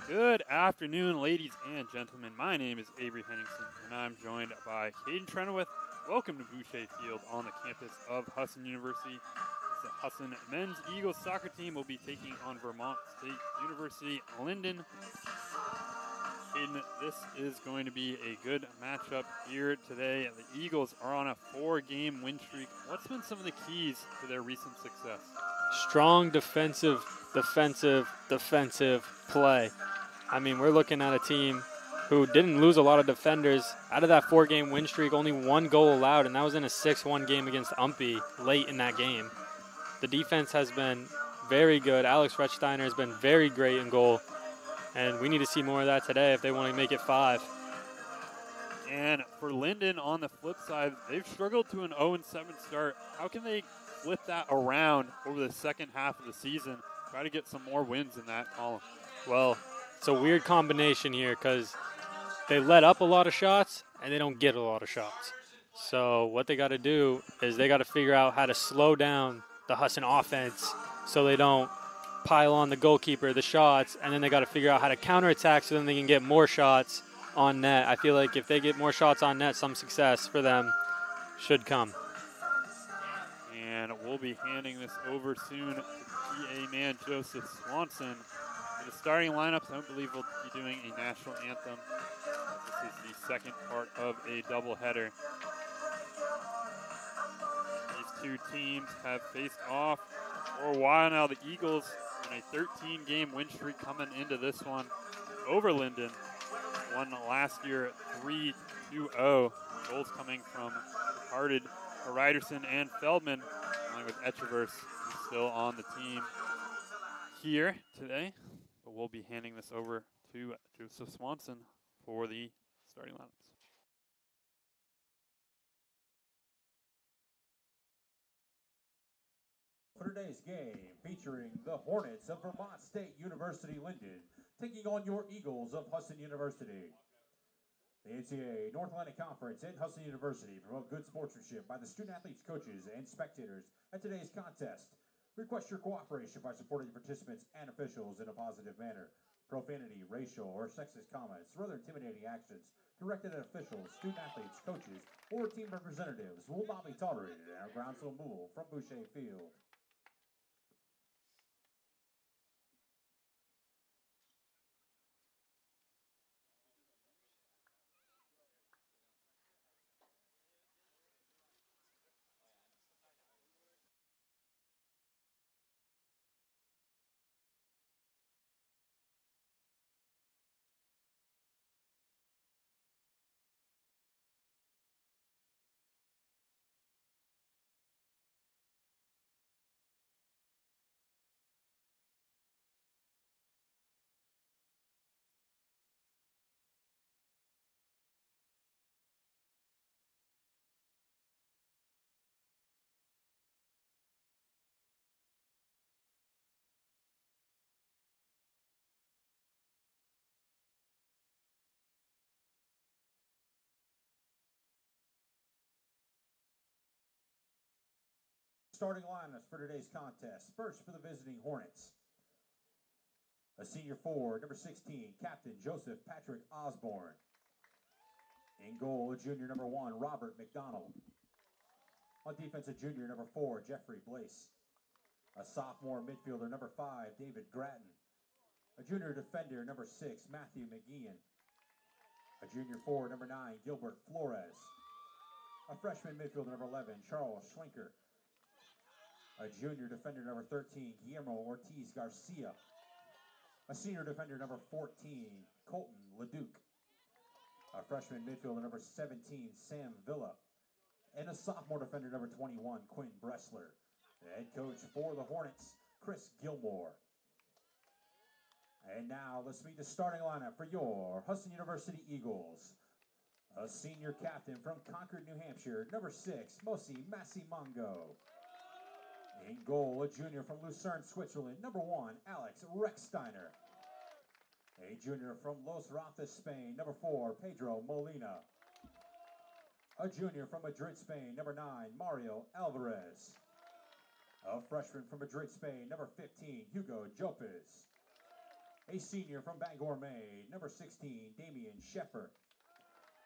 Good afternoon, ladies and gentlemen. My name is Avery Henningsen, and I'm joined by Caden Trenowith. Welcome to Boucher Field on the campus of Husson University. The Husson men's Eagles soccer team will be taking on Vermont State University Linden. Caden, this is going to be a good matchup here today. The Eagles are on a 4-game win streak. What's been some of the keys to their recent success? Strong defensive play. I mean, we're looking at a team who didn't lose a lot of defenders. Out of that 4-game win streak, only 1 goal allowed, and that was in a 6-1 game against Umpy late in that game. The defense has been very good. Alex Rechsteiner has been very great in goal, and we need to see more of that today if they want to make it 5. And for Linden, on the flip side, they've struggled to an 0-7 start. How can they flip that around over the second half of the season, try to get some more wins in that column? Well, it's a weird combination here because they let up a lot of shots and they don't get a lot of shots. So what they got to do is they got to figure out how to slow down the Husson offense so they don't pile on the goalkeeper the shots, and then they got to figure out how to counterattack so then they can get more shots on net. I feel like if they get more shots on net, some success for them should come. And we'll be handing this over soon to PA man Joseph Swanson. For the starting lineups, I don't believe we'll be doing a national anthem. This is the second part of a doubleheader. These two teams have faced off for a while now. The Eagles on a 13-game win streak coming into this one over Linden. Won last year 3-2-0. Goals coming from departed Ryderson and Feldman, along with Echeverse, who's still on the team here today. But we'll be handing this over to Joseph Swanson for the starting lineups. For today's game, featuring the Hornets of Vermont State University Linden, taking on your Eagles of Husson University. The NCAA North Atlantic Conference and Husson University promote good sportsmanship by the student-athletes, coaches, and spectators at today's contest. Request your cooperation by supporting participants and officials in a positive manner. Profanity, racial, or sexist comments or other intimidating actions directed at officials, student-athletes, coaches, or team representatives will not be tolerated in our grounds removal from Boucher Field. Starting lineups for today's contest. First for the visiting Hornets. A senior forward, number 16, Captain Joseph Patrick Osborne. In goal, a junior number 1, Robert McDonald. On defense, a junior number 4, Jeffrey Blaise. A sophomore midfielder, number 5, David Gratton. A junior defender, number 6, Matthew McGeehan. A junior forward, number 9, Gilbert Flores. A freshman midfielder, number 11, Charles Schlenker. A junior defender, number 13, Guillermo Ortiz Garcia. A senior defender, number 14, Colton Leduc. A freshman midfielder, number 17, Sam Villa. And a sophomore defender, number 21, Quinn Bressler. The head coach for the Hornets, Chris Gilmore. And now let's meet the starting lineup for your Husson University Eagles. A senior captain from Concord, New Hampshire, number 6, Mosi Massimango. In goal, a junior from Lucerne, Switzerland, number 1, Alex Rechsteiner. A junior from Los Rozas, Spain, number 4, Pedro Molina. A junior from Madrid, Spain, number 9, Mario Alvarez. A freshman from Madrid, Spain, number 15, Hugo Jopez. A senior from Bangor, Maine, number 16, Damian Sheffer.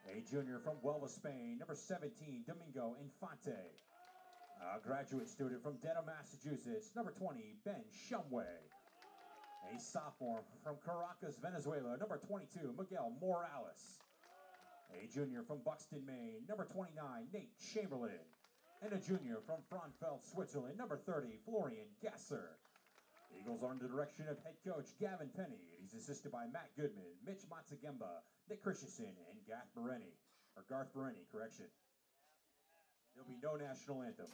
A junior from Huelva, Spain, number 17, Domingo Infante. A graduate student from Dedham, Massachusetts, number 20, Ben Shumway. A sophomore from Caracas, Venezuela, number 22, Miguel Morales. A junior from Buxton, Maine, number 29, Nate Chamberlain. And a junior from Fraunfeld, Switzerland, number 30, Florian Gasser. The Eagles are under the direction of head coach Gavin Penny, and he's assisted by Matt Goodman, Mitch Matsagemba, Nick Christensen, and Garth Bereni, correction. There'll be no national anthem.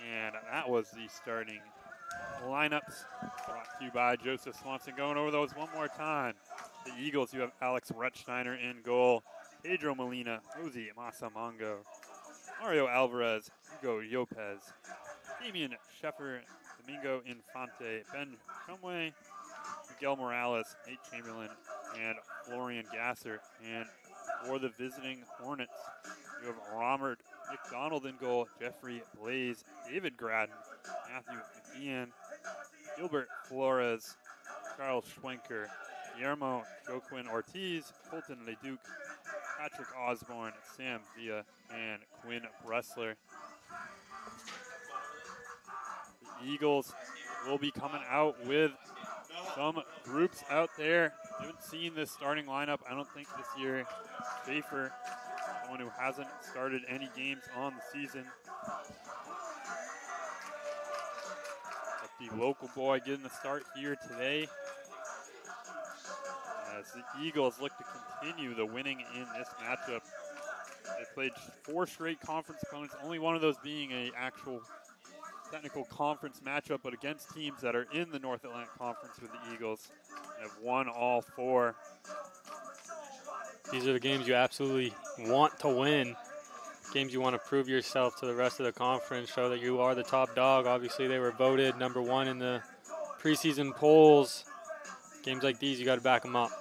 And that was the starting lineups brought to you by Joseph Swanson. Going over those one more time. The Eagles, you have Alex Rutschneider in goal, Pedro Molina, Jose Masamango, Mario Alvarez, Hugo Lopez, Damian Sheffer, Domingo Infante, Ben Shumway, Miguel Morales, Nate Chamberlain, and Florian Gasser. And for the visiting Hornets, you have Robert McDonald in goal, Jeffrey Blaze, David Gradden, Matthew McGeehan, Gilbert Flores, Charles Schwenker, Guillermo Joaquin Ortiz, Colton Leduc, Patrick Osborne, Sam Villa, and Quinn Bressler. The Eagles will be coming out with some groups out there. I haven't seen this starting lineup, I don't think, this year. Schaefer, someone who hasn't started any games on the season. But the local boy getting the start here today, as the Eagles look to continue the winning in this matchup. They played 4 straight conference opponents, only one of those being an actual technical conference matchup, but against teams that are in the North Atlantic Conference with the Eagles, and have won all 4. These are the games you absolutely want to win. Games you want to prove yourself to the rest of the conference, show that you are the top dog. Obviously, they were voted number 1 in the preseason polls. Games like these, you got to back them up.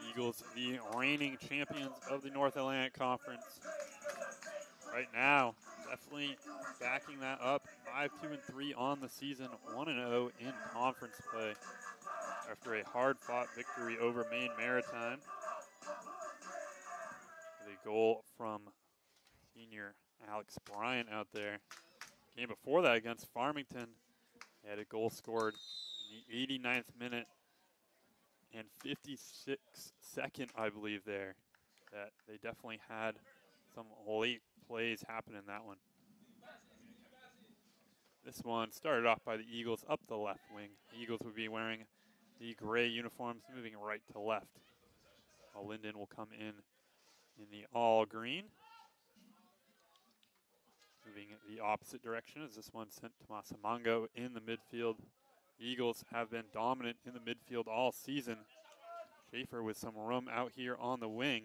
Eagles, the reigning champions of the North Atlantic Conference. Right now, definitely backing that up. 5-2-3 on the season, 1-0 in conference play after a hard-fought victory over Maine Maritime. With a goal from senior Alex Bryant out there. Game before that against Farmington, they had a goal scored in the 89th minute and 56nd, I believe, there. That they definitely had some late plays happen in that one. This one started off by the Eagles up the left wing. The Eagles would be wearing the gray uniforms, moving right to left. While Linden will come in the all green. Moving the opposite direction as this one sent to Masamango in the midfield. The Eagles have been dominant in the midfield all season. Schaefer with some room out here on the wing.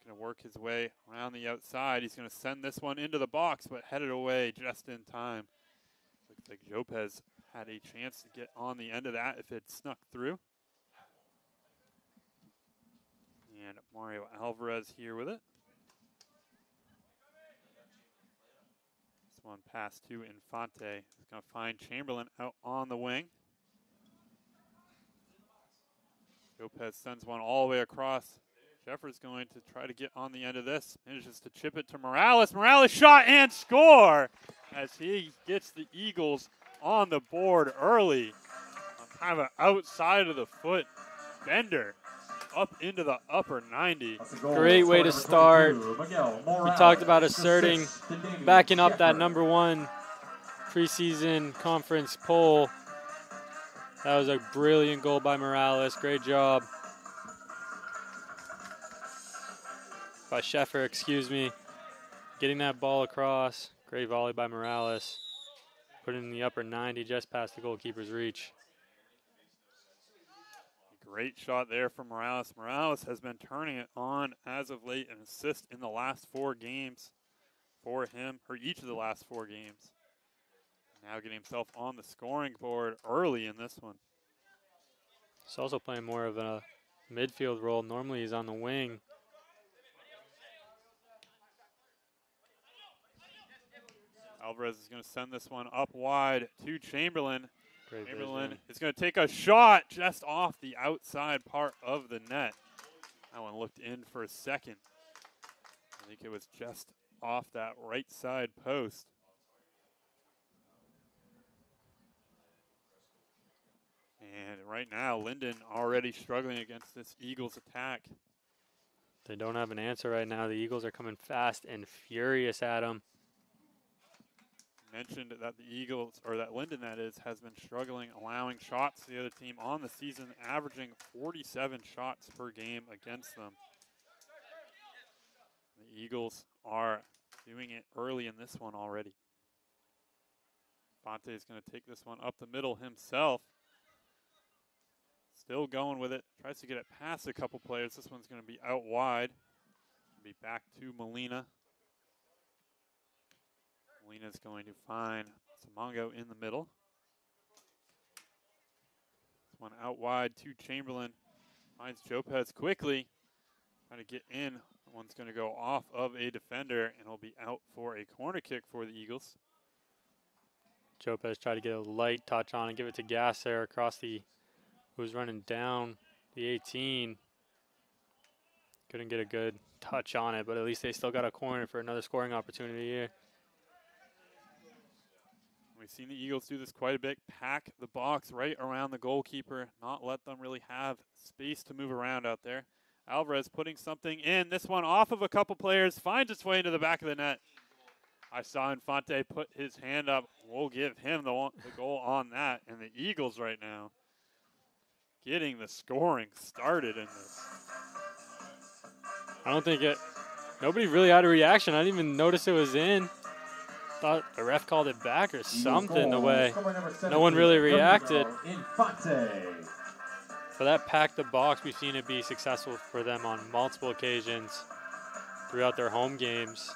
Going to work his way around the outside. He's going to send this one into the box, but headed away just in time. Looks like Lopez had a chance to get on the end of that if it snuck through. And Mario Alvarez here with it. This one passed to Infante. He's going to find Chamberlain out on the wing. Lopez sends one all the way across. Sheffer's going to try to get on the end of this. Manages to chip it to Morales. Morales shot and score as he gets the Eagles on the board early. On kind of an outside of the foot bender up into the upper 90. Great way to start. We talked about asserting, backing up that number 1 preseason conference poll. That was a brilliant goal by Morales. Great job. By Sheffer, excuse me. Getting that ball across. Great volley by Morales. Put it in the upper 90, just past the goalkeeper's reach. Great shot there from Morales. Morales has been turning it on as of late, an assist in the last 4 games for him, or each of the last 4 games. Now getting himself on the scoring board early in this one. He's also playing more of a midfield role. Normally he's on the wing. Alvarez is going to send this one up wide to Chamberlain. Great Chamberlain vision. is going to take a shot just off the outside part of the net. That one looked in for a second. I think it was just off that right side post. And right now, Linden already struggling against this Eagles attack. They don't have an answer right now. The Eagles are coming fast and furious at them. Mentioned that the Eagles, or that Linden that is, has been struggling allowing shots to the other team on the season, averaging 47 shots per game against them. The Eagles are doing it early in this one already. Fonte is going to take this one up the middle himself. Still going with it. Tries to get it past a couple players. This one's going to be out wide. Be back to Molina. Molina's going to find Samongo in the middle. This one out wide to Chamberlain. Finds Jopez quickly. Trying to get in. That one's going to go off of a defender, and will be out for a corner kick for the Eagles. Jopez tried to get a light touch on and give it to Gasser across the, who's running down the 18. Couldn't get a good touch on it, but at least they still got a corner for another scoring opportunity here. We've seen the Eagles do this quite a bit. Pack the box right around the goalkeeper, not let them really have space to move around out there. Alvarez putting something in. This one off of a couple players, finds its way into the back of the net. I saw Infante put his hand up. We'll give him the goal on that. And the Eagles right now getting the scoring started in this. I don't think nobody really had a reaction. I didn't even notice it was in. Thought the ref called it back or something the way. No one really reacted. For that pack the box, we've seen it be successful for them on multiple occasions throughout their home games.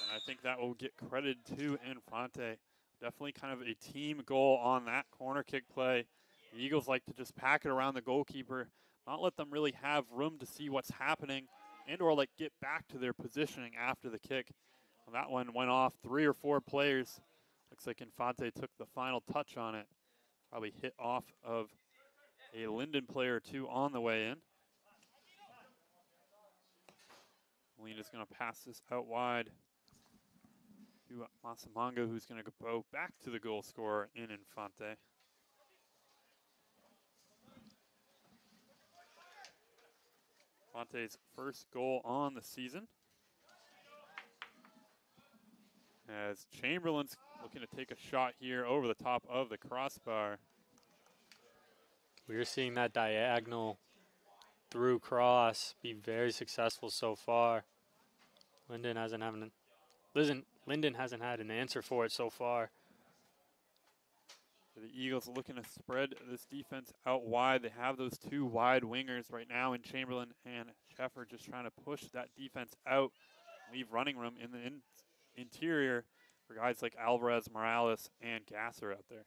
And I think that will get credit to Infante. Definitely kind of a team goal on that corner kick play. The Eagles like to just pack it around the goalkeeper, not let them really have room to see what's happening and or like get back to their positioning after the kick. Well, that one went off 3 or 4 players. Looks like Infante took the final touch on it. Probably hit off of a Linden player or 2 on the way in. Molina's going to pass this out wide to Masamongo, who's going to go back to the goal scorer in Infante. Infante's first goal on the season. As Chamberlain's looking to take a shot here over the top of the crossbar. We're seeing that diagonal through cross be very successful so far. Linden hasn't had an answer for it so far. The Eagles looking to spread this defense out wide. They have those 2 wide wingers right now in Chamberlain and Sheffer, just trying to push that defense out, leave running room in the interior for guys like Alvarez, Morales, and Gasser out there.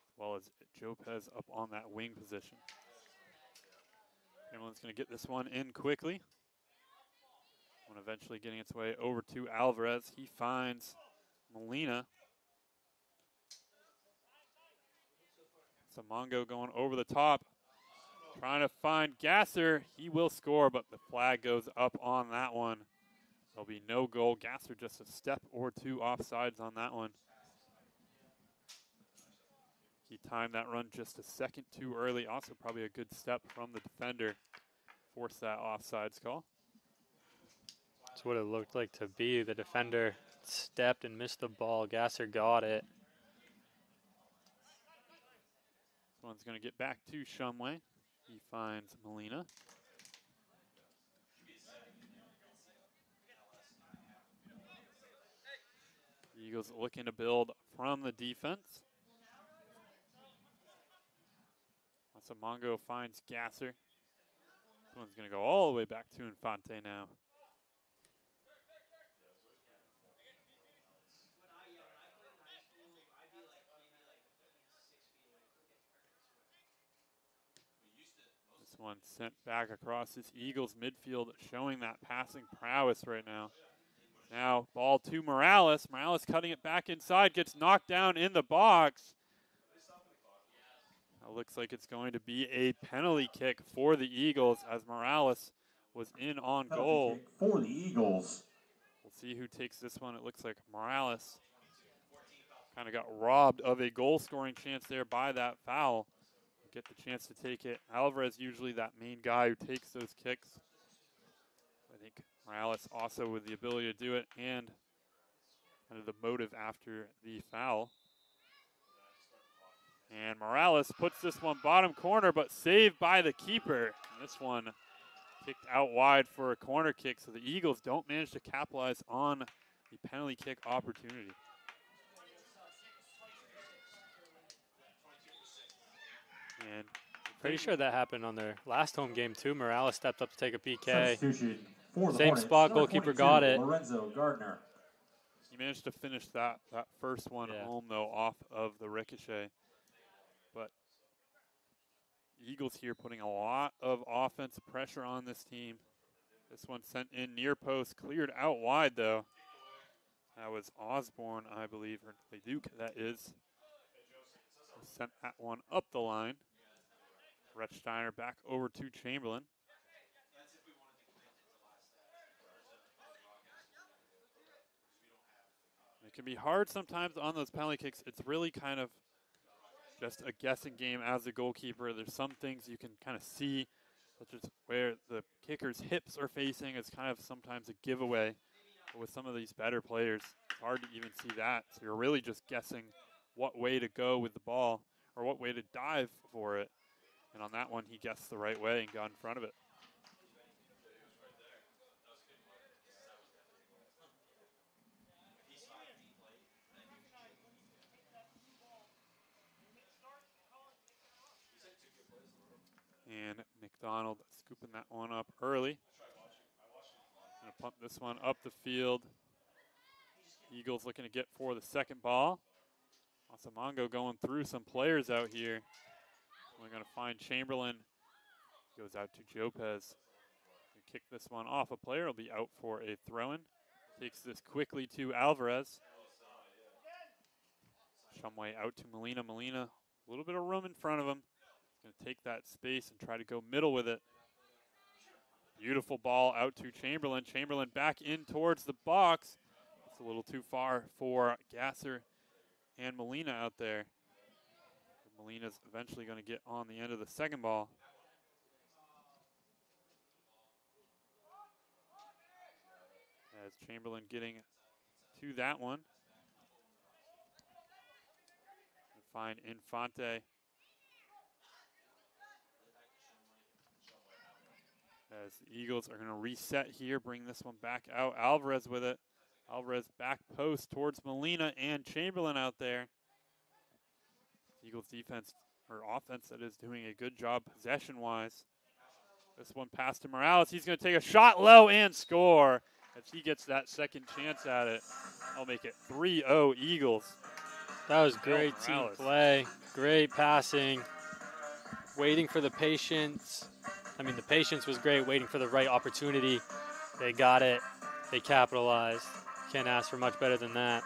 As well as Jopez up on that wing position. Chamberlain's going to get this one in quickly. One eventually getting its way over to Alvarez. He finds Molina. Samongo going over the top, trying to find Gasser. He will score, but the flag goes up on that one. There'll be no goal. Gasser just a step or 2 offsides on that one. He timed that run just a second too early. Also probably a good step from the defender. Force that offsides call. That's what it looked like to be. The defender stepped and missed the ball. Gasser got it. This one's going to get back to Shumway. He finds Molina. The Eagles looking to build from the defense. So Mongo finds Gasser. This one's going to go all the way back to Infante now. This one sent back across this Eagles midfield, showing that passing prowess right now. Now, ball to Morales. Morales cutting it back inside, gets knocked down in the box. It looks like it's going to be a penalty kick for the Eagles as Morales was in on goal. For the Eagles. We'll see who takes this one. It looks like Morales kind of got robbed of a goal-scoring chance there by that foul. Get the chance to take it. Alvarez usually that main guy who takes those kicks. I think Morales also with the ability to do it and kind of the motive after the foul. And Morales puts this one bottom corner, but saved by the keeper. And this one kicked out wide for a corner kick, so the Eagles don't manage to capitalize on the penalty kick opportunity. And pretty sure that happened on their last home game too. Morales stepped up to take a PK. For the Same Hornets, spot, number goalkeeper 22, got it. Lorenzo Gardner. he managed to finish that first one home, though, off of the ricochet. But Eagles here putting a lot of offensive pressure on this team. This one sent in near post, cleared out wide, though. That was Osborne, I believe, or Duke, that is. Sent that one up the line. Rechsteiner back over to Chamberlain. It can be hard sometimes on those penalty kicks. It's really kind of just a guessing game as a goalkeeper. There's some things you can kind of see, such as where the kicker's hips are facing. It's kind of sometimes a giveaway. But with some of these better players, it's hard to even see that. So you're really just guessing what way to go with the ball or what way to dive for it. And on that one, he guessed the right way and got in front of it. And McDonald scooping that one up early. Gonna pump this one up the field. Eagles looking to get for the second ball. Asamongo going through some players out here. We're gonna find Chamberlain. Goes out to Jopez. Kick this one off. A player will be out for a throw-in. Takes this quickly to Alvarez. Shumway out to Molina. Molina, a little bit of room in front of him. Going to take that space and try to go middle with it. Beautiful ball out to Chamberlain. Chamberlain back in towards the box. It's a little too far for Gasser and Molina out there. Molina's eventually going to get on the end of the second ball. As Chamberlain getting to that one. Find Infante. As the Eagles are going to reset here, bring this one back out. Alvarez with it. Alvarez back post towards Molina and Chamberlain out there. Eagles defense, or offense, that is doing a good job possession-wise. This one pass to Morales. He's going to take a shot low and score. As he gets that second chance at it, I'll make it 3-0 Eagles. That was great team play, great passing, waiting for the patience. I mean, the patience was great, waiting for the right opportunity. They got it. They capitalized. Can't ask for much better than that.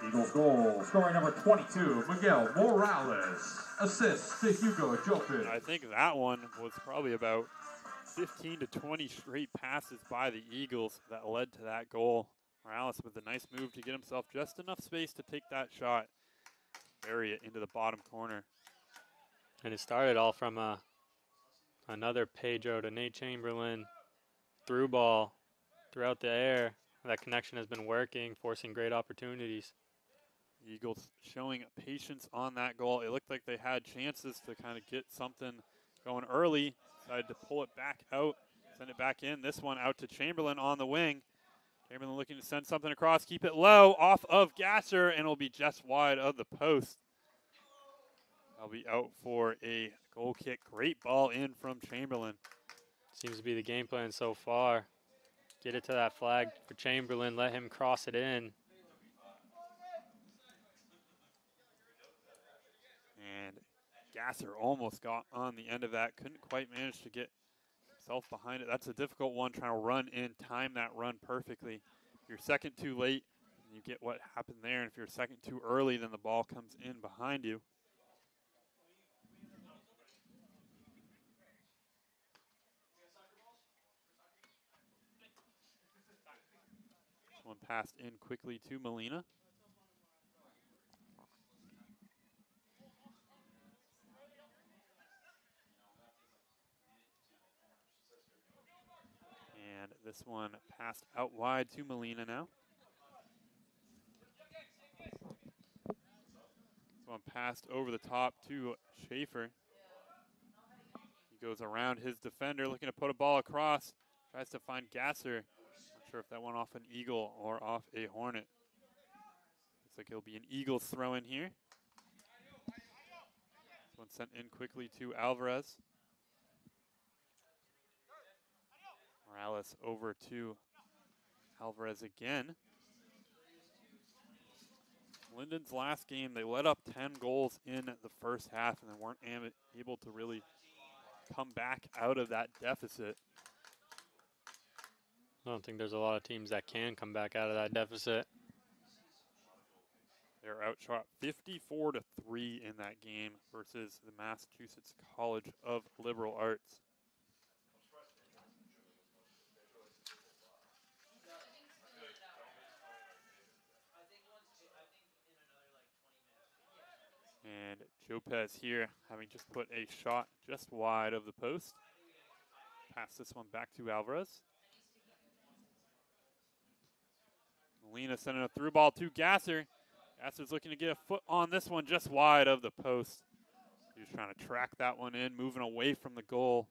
Eagles goal, scoring number 22, Miguel Morales. Assist to Hugo Jopin. I think that one was probably about 15 to 20 straight passes by the Eagles that led to that goal. Morales with a nice move to get himself just enough space to take that shot, bury it into the bottom corner. And it started all from another Pedro to Nate Chamberlain, through ball throughout the air. That connection has been working, forcing great opportunities. Eagles showing patience on that goal. It looked like they had chances to kind of get something going early. Decided to pull it back out, send it back in. This one out to Chamberlain on the wing. Chamberlain looking to send something across, keep it low, off of Gasser, and it'll be just wide of the post. I'll be out for a goal kick. Great ball in from Chamberlain. Seems to be the game plan so far. Get it to that flag for Chamberlain. Let him cross it in. And Gasser almost got on the end of that. Couldn't quite manage to get himself behind it. That's a difficult one, trying to run in, time that run perfectly. If you're second too late, you get what happened there. And if you're second too early, then the ball comes in behind you. This one passed in quickly to Molina. And this one passed out wide to Molina now. This one passed over the top to Schaefer. He goes around his defender, looking to put a ball across. Tries to find Gasser. Not sure if that went off an Eagle or off a Hornet. Looks like it'll be an Eagles throw in here. This one sent in quickly to Alvarez. Morales over to Alvarez again. Linden's last game, they let up 10 goals in the first half and they weren't able to really come back out of that deficit. I don't think there's a lot of teams that can come back out of that deficit. They're outshot 54-3 in that game versus the Massachusetts College of Liberal Arts. And Jopez here having just put a shot just wide of the post. Pass this one back to Alvarez. Molina sending a through ball to Gasser. Gasser's looking to get a foot on this one just wide of the post. He was trying to track that one in, moving away from the goal.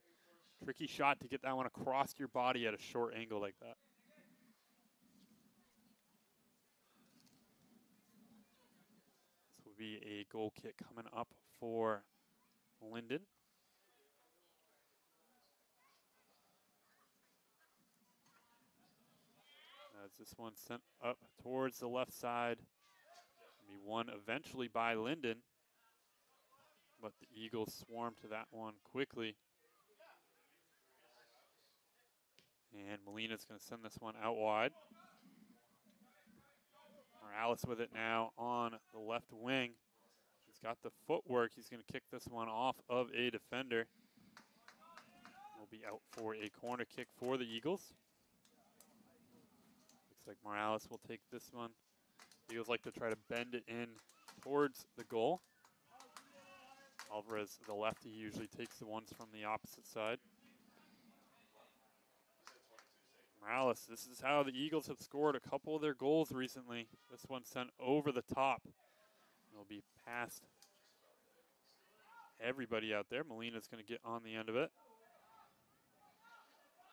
Tricky shot to get that one across your body at a short angle like that. This will be a goal kick coming up for Linden. As this one sent up towards the left side. Be won eventually by Linden. But the Eagles swarm to that one quickly. And Molina's going to send this one out wide. Morales with it now on the left wing. He's got the footwork. He's going to kick this one off of a defender. Will be out for a corner kick for the Eagles. Looks like Morales will take this one. Eagles like to try to bend it in towards the goal. Alvarez, the lefty, usually takes the ones from the opposite side. Morales, this is how the Eagles have scored a couple of their goals recently. This one sent over the top. It'll be past everybody out there. Molina's going to get on the end of it.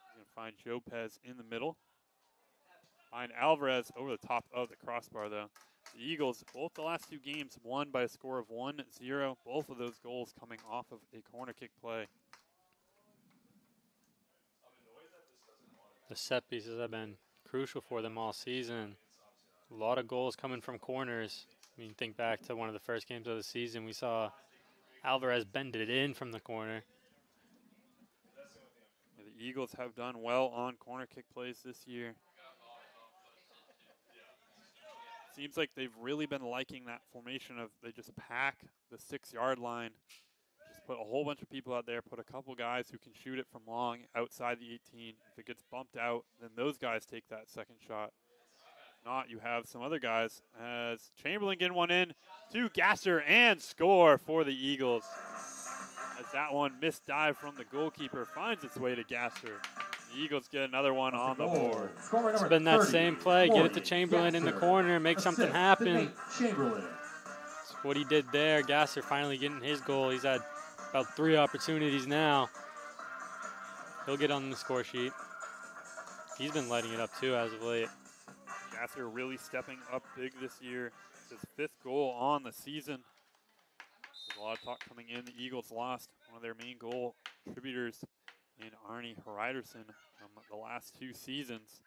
He's going to find Jopez in the middle. Find Alvarez over the top of the crossbar, though. The Eagles, both the last two games, won by a score of 1-0. Both of those goals coming off of a corner kick play. The set pieces have been crucial for them all season. A lot of goals coming from corners. I mean, think back to one of the first games of the season. We saw Alvarez bend it in from the corner. Yeah, the Eagles have done well on corner kick plays this year. Seems like they've really been liking that formation of they just pack the 6-yard line. Just put a whole bunch of people out there, put a couple guys who can shoot it from long outside the 18. If it gets bumped out, then those guys take that second shot. If not, you have some other guys. As Chamberlain getting one in to Gasser and score for the Eagles. As that one missed dive from the goalkeeper finds its way to Gasser. The Eagles get another one on the board. It's been that same play. Get it to Chamberlain in the corner, make something happen. That's what he did there. Gasser finally getting his goal. He's had about 3 opportunities now. He'll get on the score sheet. He's been lighting it up too as of late. Gasser really stepping up big this year. His 5th goal on the season. A lot of talk coming in. The Eagles lost one of their main goal contributors in Arnie Hreiderson from the last 2 seasons.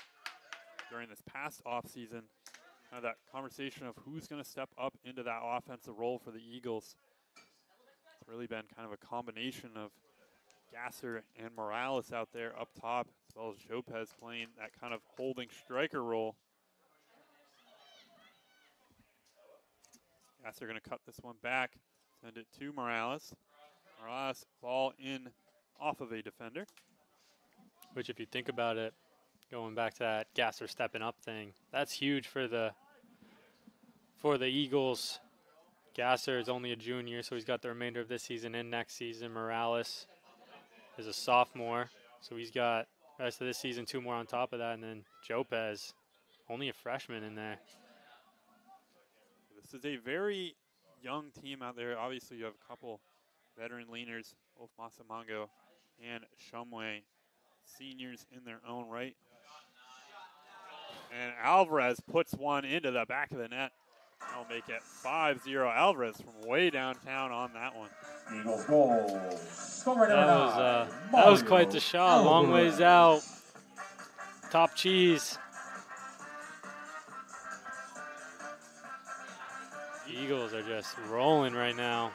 During this past offseason, kind of that conversation of who's going to step up into that offensive role for the Eagles. It's really been kind of a combination of Gasser and Morales out there up top, as well as Jopez playing that kind of holding striker role. Gasser going to cut this one back, send it to Morales. Morales, ball in off of a defender. Which, if you think about it, going back to that Gasser stepping up thing, that's huge for the Eagles. Gasser is only a junior, so he's got the remainder of this season and next season. Morales is a sophomore, so he's got the rest of this season, 2 more on top of that, and then Jopez, only a freshman in there. This is a very young team out there. Obviously, you have a couple veteran leaners, both Masamango and Shumway, seniors in their own right. And Alvarez puts one into the back of the net. That'll make it 5-0. Alvarez from way downtown on that one. Eagles goal. Scorer That was quite the shot. Long ways out. Top cheese. Eagles are just rolling right now.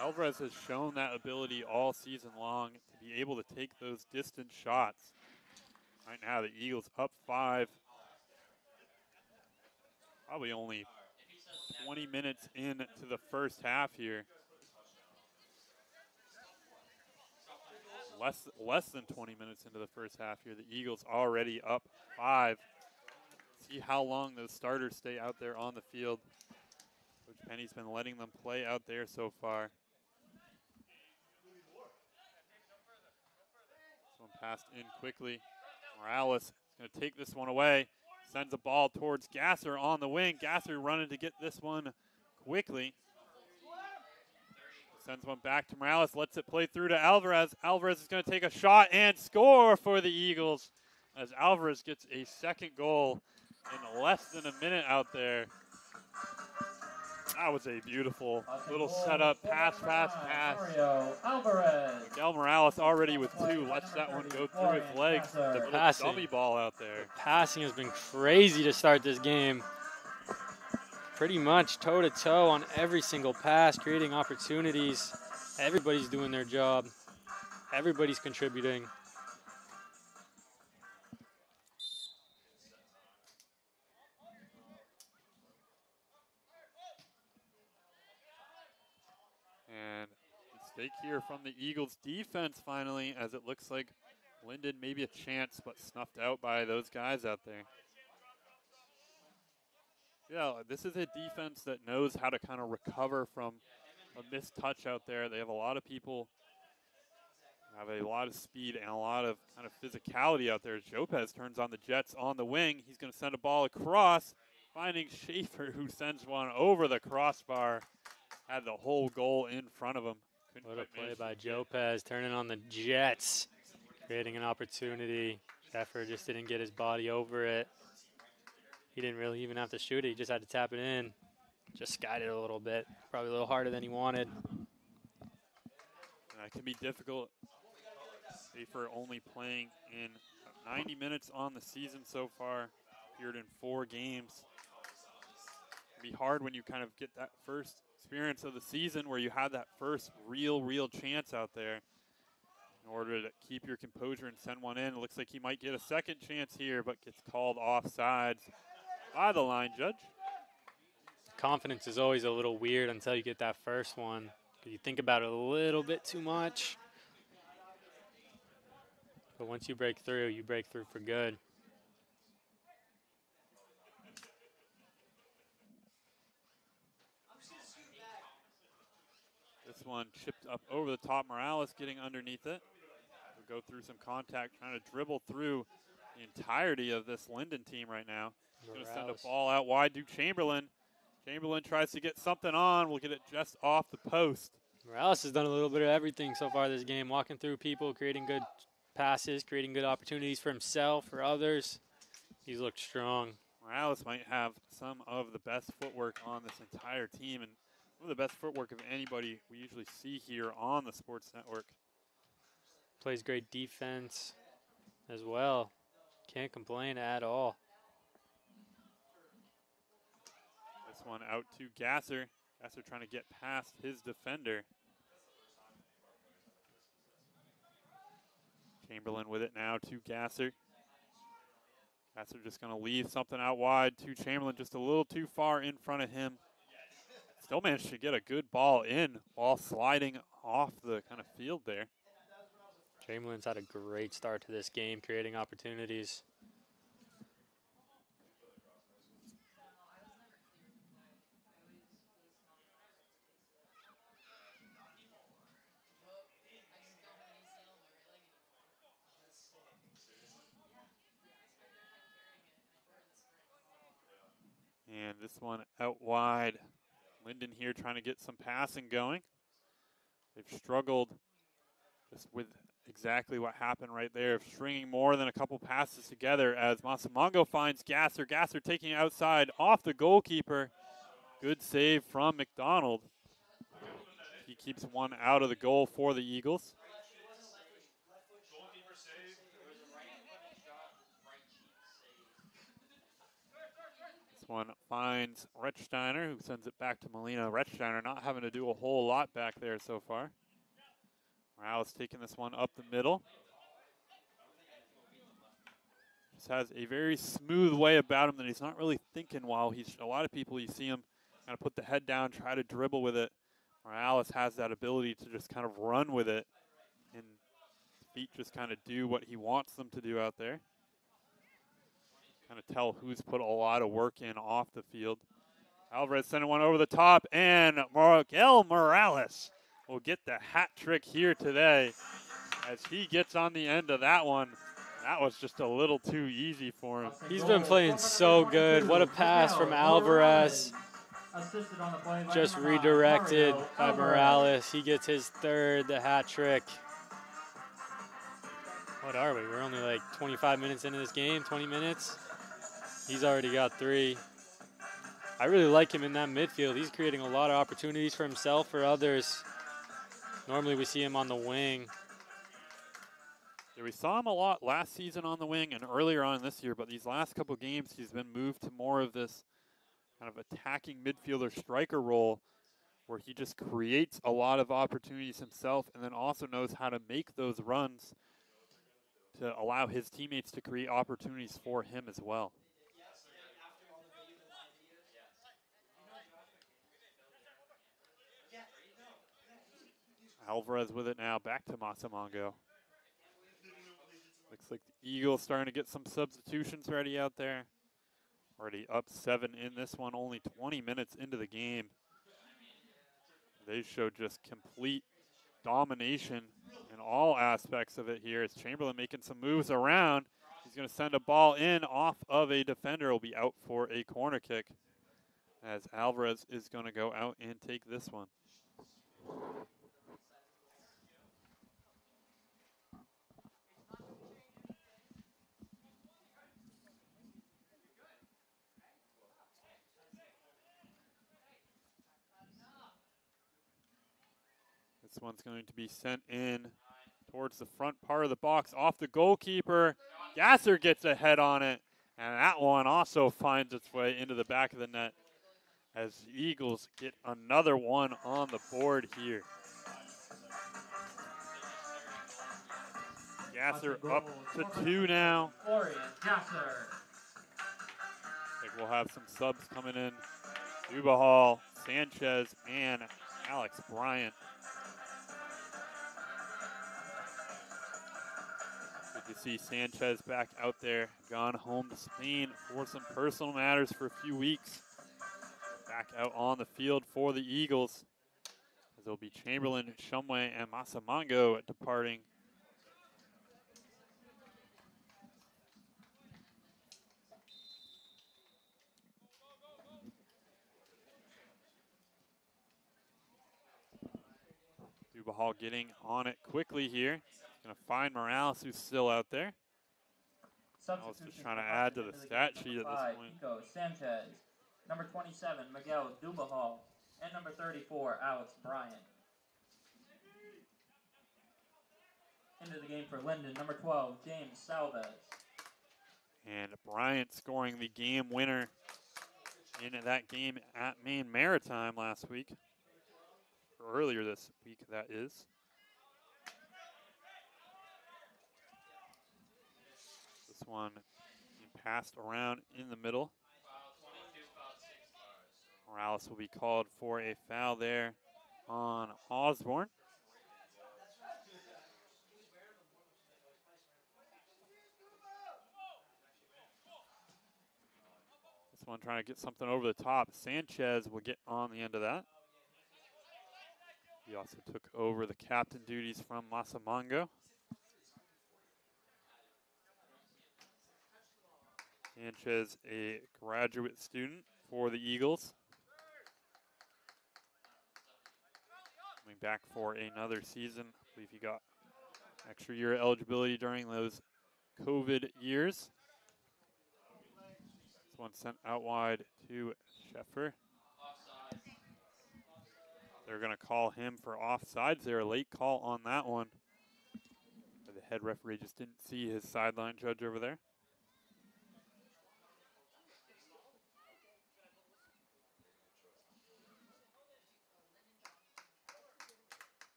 Alvarez has shown that ability all season long to be able to take those distant shots. Right now, the Eagles up 5. Probably only 20 minutes into the first half here. Less than 20 minutes into the first half here. The Eagles already up 5. See how long those starters stay out there on the field. Coach Penny's been letting them play out there so far. This one passed in quickly. Morales is going to take this one away. Sends a ball towards Gasser on the wing. Gasser running to get this one quickly. Sends one back to Morales. Lets it play through to Alvarez. Alvarez is going to take a shot and score for the Eagles as Alvarez gets a second goal in less than a minute out there. That was a beautiful little setup, pass. Miguel Morales already with 2, lets that one go through his legs. The little dummy ball out there. The passing has been crazy to start this game. Pretty much toe-to-toe on every single pass, creating opportunities. Everybody's doing their job. Everybody's contributing. And mistake here from the Eagles defense finally, as it looks like Linden maybe a chance, but snuffed out by those guys out there. Yeah, this is a defense that knows how to kind of recover from a missed touch out there. They have a lot of people, have a lot of speed and a lot of kind of physicality out there. As Jopez turns on the Jets on the wing. He's going to send a ball across, finding Schaefer, who sends one over the crossbar. Had the whole goal in front of him. What a play by Jopez, turning on the Jets, creating an opportunity. Schaefer just didn't get his body over it. He didn't really even have to shoot it. He just had to tap it in. Just skied it a little bit. Probably a little harder than he wanted. And that can be difficult. Schaefer only playing in 90 minutes on the season so far. Appeared in 4 games. It can be hard when you kind of get that first experience of the season where you had that first real chance out there. In order to keep your composure and send one in. It looks like he might get a second chance here, but gets called offsides by the line judge. Confidence is always a little weird until you get that first one. You think about it a little bit too much. But once you break through for good. This one chipped up over the top. Morales getting underneath it. We'll go through some contact, trying to dribble through the entirety of this Linden team right now. He's going to send a ball out wide to Chamberlain. Chamberlain tries to get something on. We'll get it just off the post. Morales has done a little bit of everything so far this game, walking through people, creating good passes, creating good opportunities for himself, for others. He's looked strong. Morales might have some of the best footwork on this entire team, and Some of the best footwork of anybody we usually see here on the Sports Network. Plays great defense as well. Can't complain at all. This one out to Gasser. Gasser trying to get past his defender. Chamberlain with it now to Gasser. Gasser just going to leave something out wide to Chamberlain, just a little too far in front of him. Still managed to get a good ball in while sliding off the kind of field there. Chamberlain's had a great start to this game, creating opportunities. And this one out wide. Linden here trying to get some passing going. They've struggled just with exactly what happened right there, of stringing more than a couple passes together as Masamongo finds Gasser. Gasser taking it outside off the goalkeeper. Good save from McDonald. He keeps one out of the goal for the Eagles. This one finds Rechsteiner, who sends it back to Molina. Rechsteiner not having to do a whole lot back there so far. Morales taking this one up the middle. Just has a very smooth way about him that he's not really thinking while he's, a lot of people you see him kind of put the head down, try to dribble with it. Morales has that ability to just kind of run with it and feet just kind of do what he wants them to do out there. Kind of tell who's put a lot of work in off the field. Alvarez sending one over the top, and Miguel Morales will get the hat trick here today as he gets on the end of that one. That was just a little too easy for him. He's been playing so good. What a pass from Alvarez. Just redirected by Morales. He gets his third, the hat trick. What are we? We're only like 25 minutes into this game, 20 minutes. He's already got 3. I really like him in that midfield. He's creating a lot of opportunities for himself, for others. Normally we see him on the wing. Yeah, we saw him a lot last season on the wing and earlier on this year, but these last couple games he's been moved to more of this kind of attacking midfielder striker role where he just creates a lot of opportunities himself and then also knows how to make those runs to allow his teammates to create opportunities for him as well. Alvarez with it now, back to Masamongo. Looks like the Eagles starting to get some substitutions ready out there. Already up 7 in this one, only 20 minutes into the game. They showed just complete domination in all aspects of it here. As Chamberlain making some moves around. He's going to send a ball in off of a defender. Will be out for a corner kick as Alvarez is going to go out and take this one. This one's going to be sent in towards the front part of the box off the goalkeeper. Gasser gets a head on it, and that one also finds its way into the back of the net as the Eagles get another one on the board here. Gasser up to 2 now. I think we'll have some subs coming in. Dubahal, Sanchez, and Alex Bryant. Good to see Sanchez back out there, gone home to Spain for some personal matters for a few weeks. Back out on the field for the Eagles, as there'll be Chamberlain, Shumway, and Masamongo departing. Dubahal getting on it quickly here. Going to find Morales, who's still out there. Morales just trying to add to the stat sheet at this point. Sanchez, number 27, Miguel Dubahal. And number 34, Alex Bryant. Into the game for Linden, number 12, James Alvarez. And Bryant scoring the game winner in that game at Maine Maritime last week. Or earlier this week, that is. This one being passed around in the middle. Morales will be called for a foul there on Osborne. This one trying to get something over the top. Sanchez will get on the end of that. He also took over the captain duties from Masamango. Sanchez, a graduate student for the Eagles. Coming back for another season. I believe he got extra year eligibility during those COVID years. This one sent out wide to Sheffer. They're going to call him for offsides there. A late call on that one. The head referee just didn't see his sideline judge over there.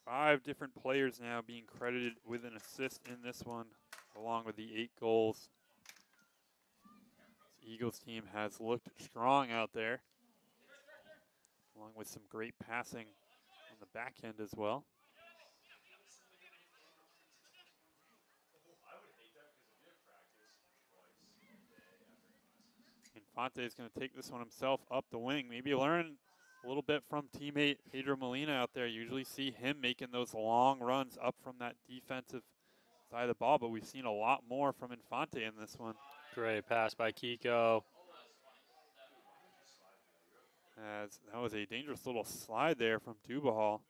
Five different players now being credited with an assist in this one, along with the 8 goals. This Eagles team has looked strong out there, along with some great passing on the back end as well. Infante is going to take this one himself up the wing. Maybe learn a little bit from teammate Pedro Molina out there. Usually see him making those long runs up from that defensive side of the ball, but we've seen a lot more from Infante in this one. Great pass by Kiko. As that was a dangerous little slide there from Dubahal.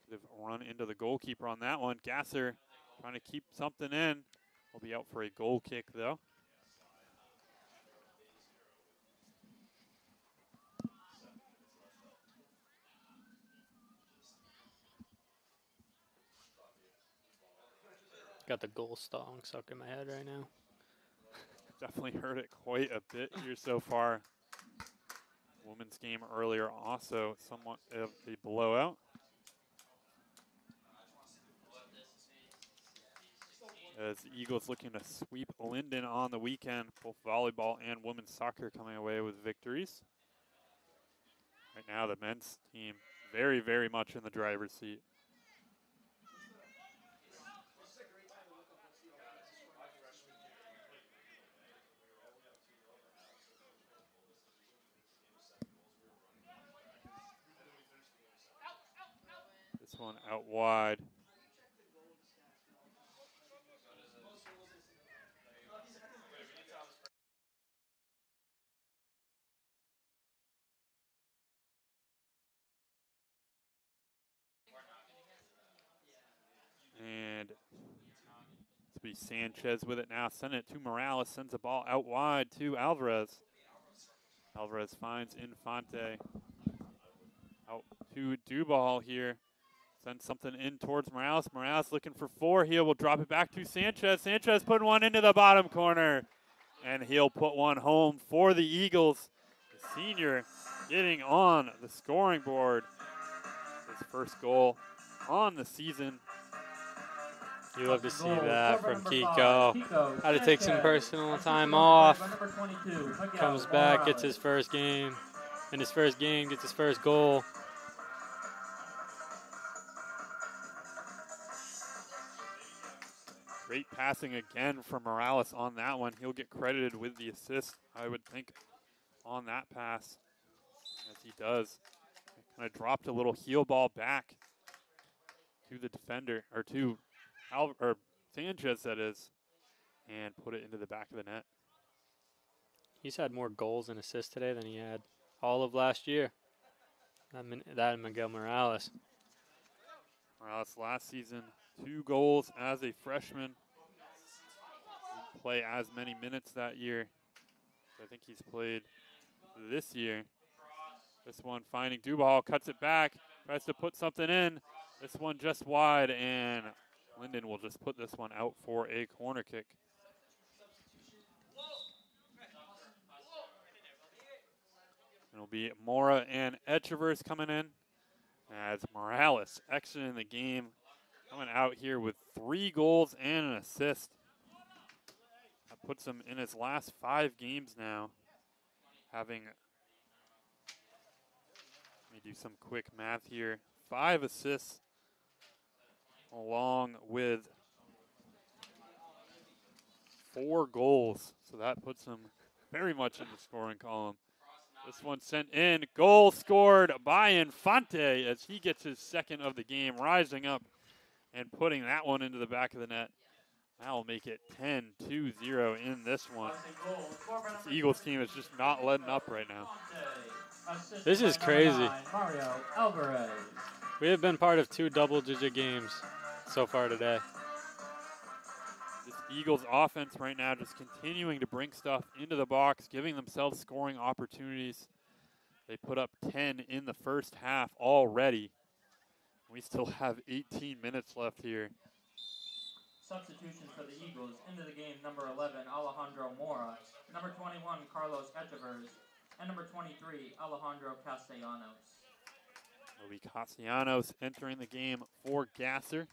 Could have run into the goalkeeper on that one. Gasser trying to keep something in. Will be out for a goal kick though. Got the goal song stuck in my head right now. Definitely heard it quite a bit here so far. Women's game earlier also somewhat of a blowout. As the Eagles looking to sweep Linden on the weekend. Both volleyball and women's soccer coming away with victories. Right now the men's team very, very much in the driver's seat. This one out wide. And it's be Sanchez with it now. Send it to Morales. Sends the ball out wide to Alvarez. Alvarez finds Infante. Out to Dubal here. Sends something in towards Morales. Morales looking for 4 here. Will drop it back to Sanchez. Sanchez putting one into the bottom corner. And he'll put one home for the Eagles. The senior getting on the scoring board. His first goal on the season. You love to see that from Kiko. Had to take some personal time off. Comes back, gets his first game. In his first game, gets his first goal. Great passing again from Morales on that one. He'll get credited with the assist, I would think, on that pass, as he does. Kind of dropped a little heel ball back to the defender, or to Sanchez, that is, and put it into the back of the net. He's had more goals and assists today than he had all of last year. That and Miguel Morales. Morales last season, 2 goals as a freshman. Didn't play as many minutes that year. I think he's played this year. This one finding Dubahal, cuts it back, tries to put something in. This one just wide, and Linden will just put this one out for a corner kick. It'll be Mora and Etchevers coming in as Morales exiting the game, coming out here with 3 goals and an assist. That puts him in his last 5 games now, having, let me do some quick math here, 5 assists along with 4 goals. So that puts him very much in the scoring column. This one sent in, goal scored by Infante as he gets his 2nd of the game, rising up and putting that one into the back of the net. That will make it 10-2-0 in this one. This Eagles team is just not letting up right now. This is crazy. Mario Alvarez. We have been part of 2 double-digit games so far today. This Eagles offense right now just continuing to bring stuff into the box, giving themselves scoring opportunities. They put up 10 in the first half already. We still have 18 minutes left here. Substitution for the Eagles. Into the game, number 11, Alejandro Mora. Number 21, Carlos Etchevers. And number 23, Alejandro Castellanos. It'll be Castellanos entering the game for Gasser,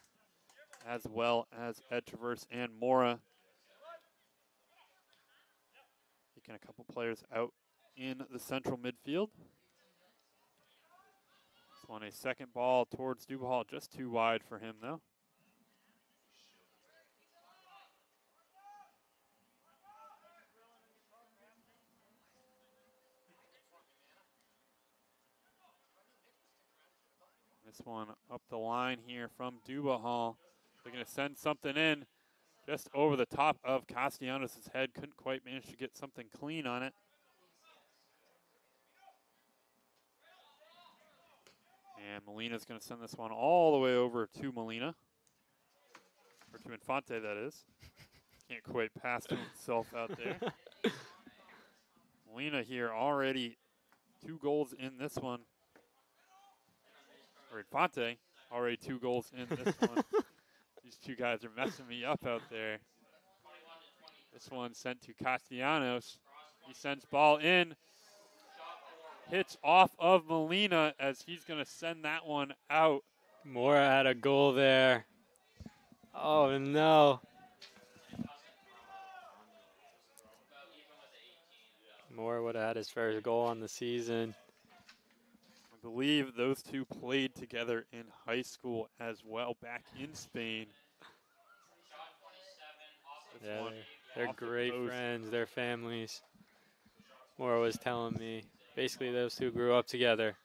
as well as Etchevers and Mora. Taking a couple players out in the central midfield. This one a second ball towards Dubahal, just too wide for him though. This one up the line here from Dubahal. They're going to send something in just over the top of Castellanos' head. Couldn't quite manage to get something clean on it. And Molina's going to send this one all the way over to Molina. Or to Infante, that is. Can't quite pass to himself out there. Molina here already 2 goals in this one. Or Infante, already 2 goals in this one. These 2 guys are messing me up out there. This one sent to Castellanos. He sends ball in. Hits off of Molina as he's going to send that one out. Mora had a goal there. Oh, no. Mora would have had his first goal on the season. I believe those 2 played together in high school as well back in Spain. Yeah, they're great friends, they're families. Mora was telling me. Basically, those 2 grew up together.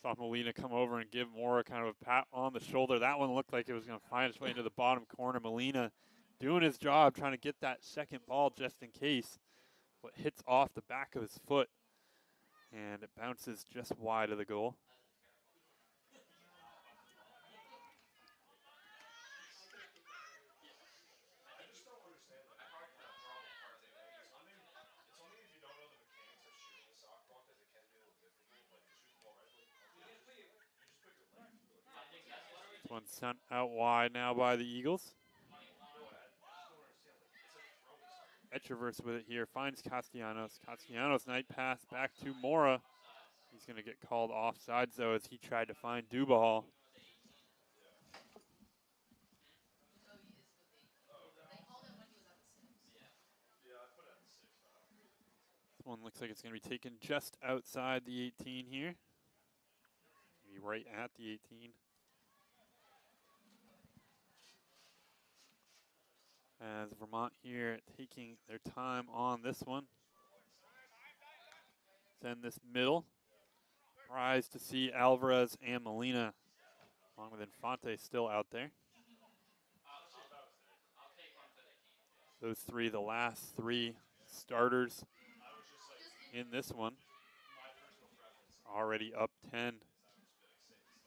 Saw Molina come over and give Mora kind of a pat on the shoulder. That one looked like it was going to find its way into the bottom corner. Molina doing his job, trying to get that second ball just in case. But hits off the back of his foot. And it bounces just wide of the goal. This one's sent out wide now by the Eagles. Etchevers with it here, finds Castellanos. Castellanos night pass back to Mora. He's going to get called offsides though as he tried to find Dubahal. This one looks like it's going to be taken just outside the 18 here. Maybe right at the 18. As Vermont here taking their time on this one. Send this middle. Surprised to see Alvarez and Molina, along with Infante, still out there. Those 3, the last 3 starters in this one. Already up 10.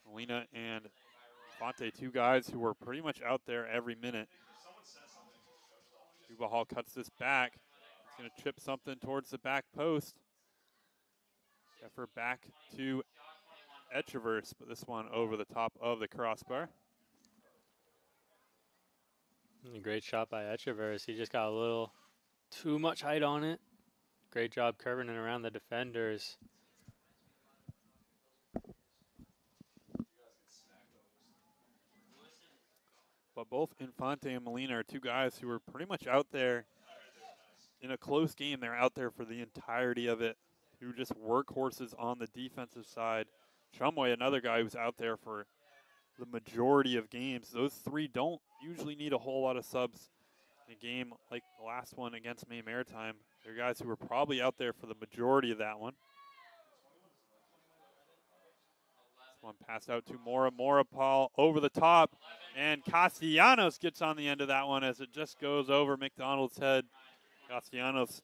Molina and Infante, 2 guys who were pretty much out there every minute. Dubahal cuts this back. He's going to chip something towards the back post. Effort back to Echeverse, but this one over the top of the crossbar. A great shot by Echeverse. He just got a little too much height on it. Great job curving it around the defenders. But both Infante and Molina are two guys who are pretty much out there in a close game. They're out there for the entirety of it, who just workhorses on the defensive side. Shumway, another guy who's out there for the majority of games. Those three don't usually need a whole lot of subs in a game like the last one against Maine Maritime. They're guys who were probably out there for the majority of that one. This one passed out to Mora. Mora, Paul, over the top. And Castellanos gets on the end of that one as it just goes over McDonald's head. Castellanos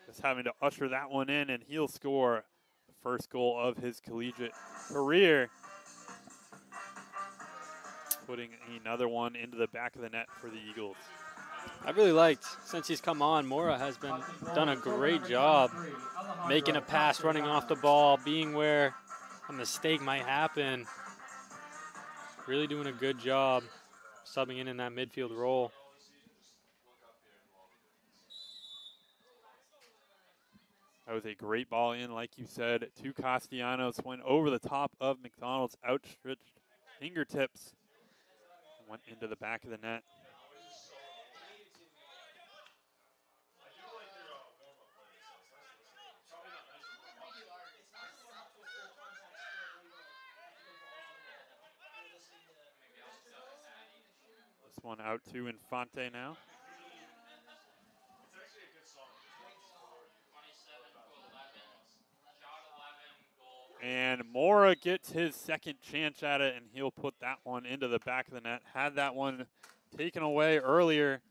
just having to usher that one in, and he'll score the first goal of his collegiate career, putting another one into the back of the net for the Eagles. I really liked, since he's come on, Mora has done a great job making a pass, running off the ball, being where a mistake might happen. Really doing a good job subbing in that midfield role. That was a great ball in, like you said, to Castellanos. Went over the top of McDonald's outstretched fingertips. Went into the back of the net. This one out to Infante now. And Mora gets his second chance at it, and he'll put that one into the back of the net. Had that one taken away earlier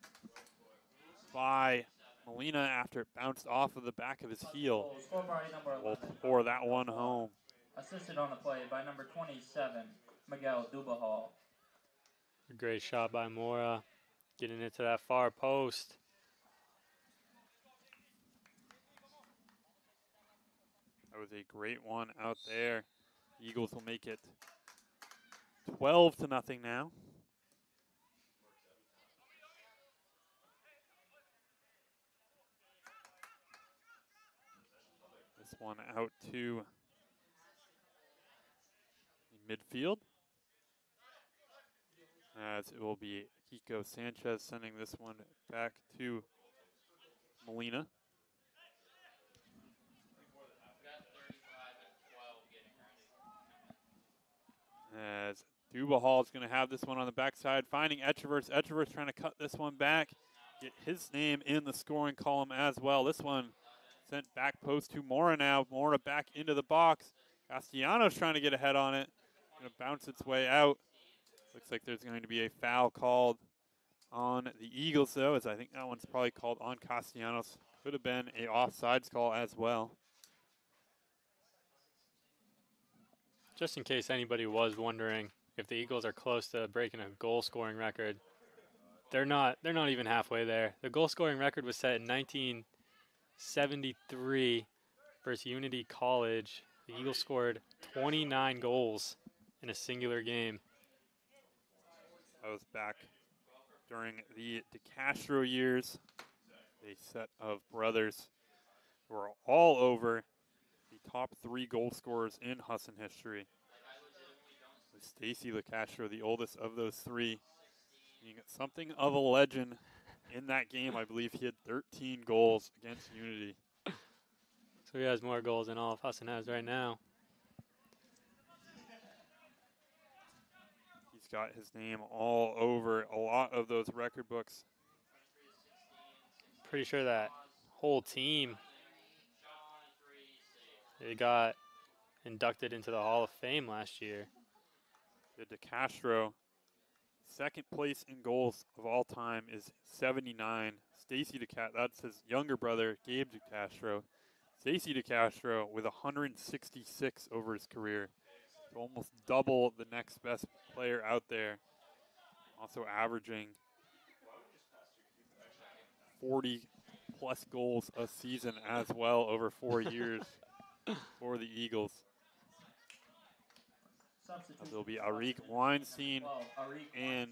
by Molina after it bounced off of the back of his heel. We'll pour that one home. Assisted on the play by number 27, Miguel Dubahal. A great shot by Mora, getting it to that far post. That was a great one out there. The Eagles will make it 12-0 now. This one out to midfield, as it will be Kiko Sanchez sending this one back to Molina. As Dubahal is going to have this one on the backside, finding Echeverse. Echeverse trying to cut this one back, get his name in the scoring column as well. This one sent back post to Mora now. Mora back into the box. Castellanos trying to get ahead on it. Going to bounce its way out. Looks like there's going to be a foul called on the Eagles, though, as I think that one's probably called on Castellanos. Could have been a offsides call as well. Just in case anybody was wondering if the Eagles are close to breaking a goal-scoring record, they're not even halfway there. The goal-scoring record was set in 1973 versus Unity College. The Eagles scored 29 goals in a singular game. That was back during the DeCastro years. A set of brothers who are all over the top 3 goal scorers in Husson history. With Stacy LeCastro, the oldest of those 3, being something of a legend in that game. I believe he had 13 goals against Unity. So he has more goals than all of Husson has right now. He's got his name all over a lot of those record books. Pretty sure that whole team, they got inducted into the Hall of Fame last year. The DeCastro, second place in goals of all time, is 79. Stacy DeCastro, that's his younger brother, Gabe DeCastro. Stacy DeCastro with 166 over his career. So almost double the next best player out there. Also averaging 40 plus goals a season as well over 4 years. for the Eagles. Substitution There'll be for Arik Husson, Weinstein number 12, Arik and Weinstein.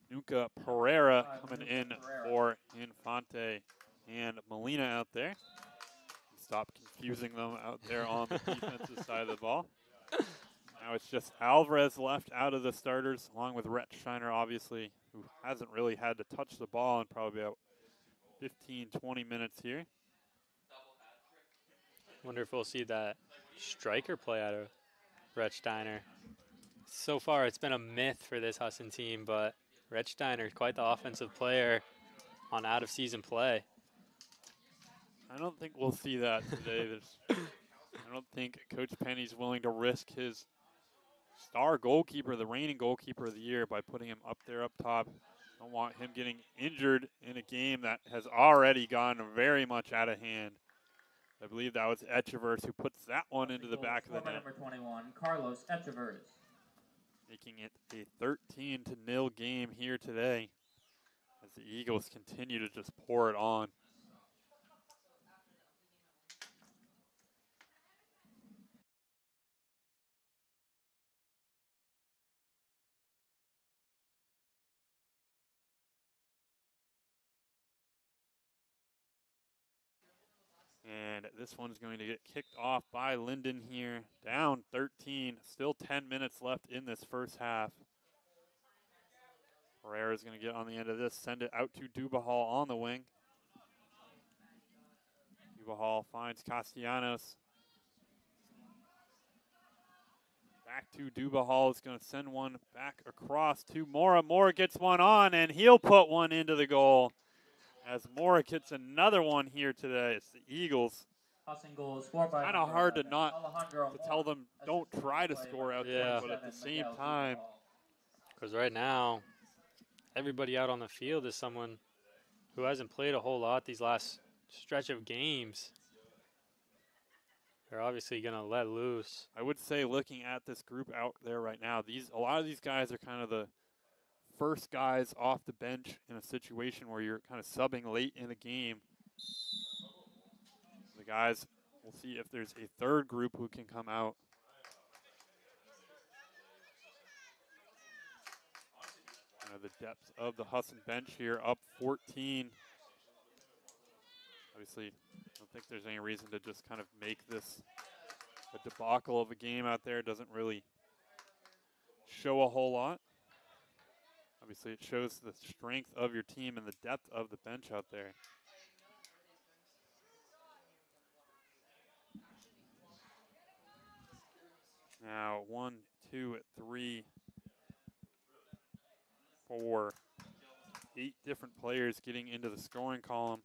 Nuka Pereira coming Nuka in Pereira. for Infante and Molina out there. Stop confusing them out there on the defensive side of the ball. Now it's just Alvarez left out of the starters, along with Rhett Shiner, obviously, who hasn't really had to touch the ball in probably about 15, 20 minutes here. Wonder if we'll see that striker play out of Rhett Steiner. So far, it's been a myth for this Husson team, but Rhett Steiner is quite the offensive player on out-of-season play. I don't think we'll see that today. I don't think Coach Penny's willing to risk his star goalkeeper, the reigning goalkeeper of the year, by putting him up there up top. Don't want him getting injured in a game that has already gone very much out of hand. I believe that was Echevers who puts that one into the back of the net. Number 21, Carlos Echevers. Making it a 13-0 game here today as the Eagles continue to just pour it on. And this one's going to get kicked off by Linden here. Down 13, still 10 minutes left in this first half. Pereira's going to get on the end of this, send it out to Dubahal on the wing. Dubahal finds Castellanos. Back to Dubahal, is going to send one back across to Mora. Mora gets one on, and he'll put one into the goal. As Mora gets another one here today. It's the Eagles. Kind of hard to tell them don't try to score out there, but at the same time. Because right now, everybody out on the field is someone who hasn't played a whole lot these last stretch of games. They're obviously going to let loose. I would say, looking at this group out there right now, a lot of these guys are kind of the first guys off the bench in a situation where you're kind of subbing late in the game. The guys, we'll see if there's a third group who can come out. The depth of the Husson bench here, up 14. Obviously, I don't think there's any reason to just kind of make this a debacle of a game out there. It doesn't really show a whole lot. Obviously, it shows the strength of your team and the depth of the bench out there. Now, 1, 2, 3, 4, 8 different players getting into the scoring column.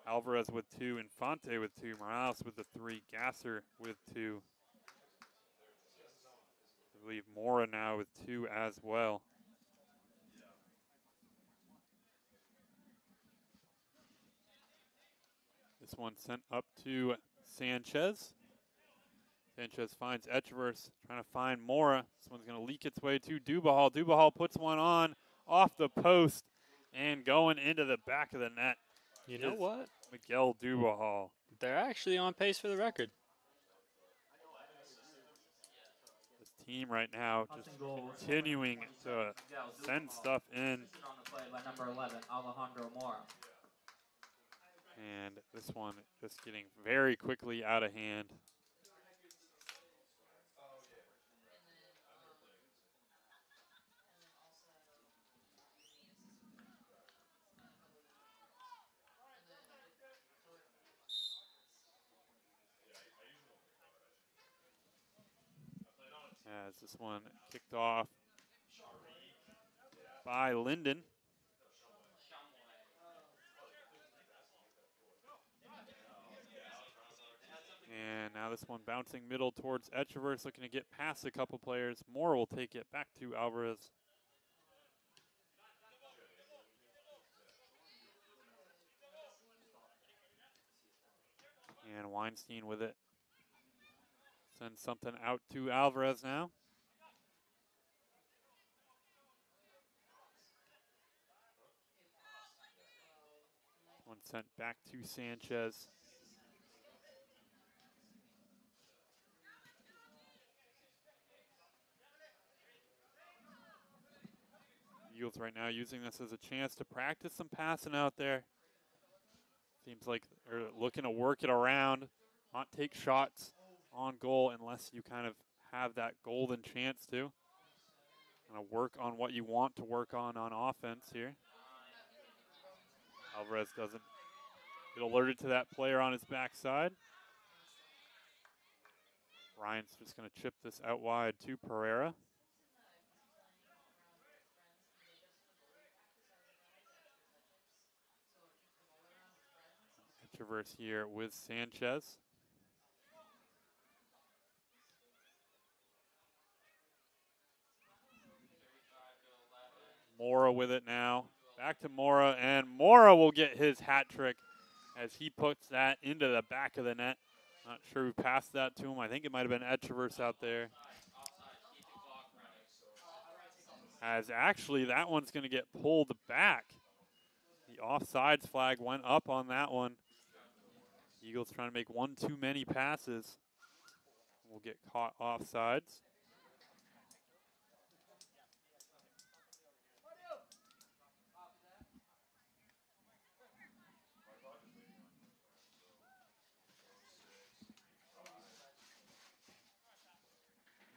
Alvarez with 2, Infante with 2, Morales with the 3, Gasser with 2. I believe Mora now with 2 as well. This one sent up to Sanchez. Sanchez finds Echevers, trying to find Mora. This one's going to leak its way to Dubahal. Dubahal puts one on off the post and going into the back of the net. You know what? Miguel Dubahal. They're actually on pace for the record. This team right now just continuing to send stuff in. Number 11, Alejandro Mora. And this one just getting very quickly out of hand. As this one kicked off by Linden. And now this one bouncing middle towards Echevers, looking to get past a couple players. Moore will take it back to Alvarez. And Weinstein with it. Sends something out to Alvarez now. One sent back to Sanchez. Eagles right now using this as a chance to practice some passing out there. Seems like they're looking to work it around, not take shots on goal unless you kind of have that golden chance to. Kind of work on what you want to work on offense here. Alvarez doesn't get alerted to that player on his backside. Ryan's just going to chip this out wide to Pereira. Traverse here with Sanchez. Mora with it now. Back to Mora, and Mora will get his hat trick as he puts that into the back of the net. Not sure who passed that to him. I think it might have been Ed Traverse out there. As actually that one's going to get pulled back. The offsides flag went up on that one. Eagles trying to make one too many passes. We'll get caught offsides.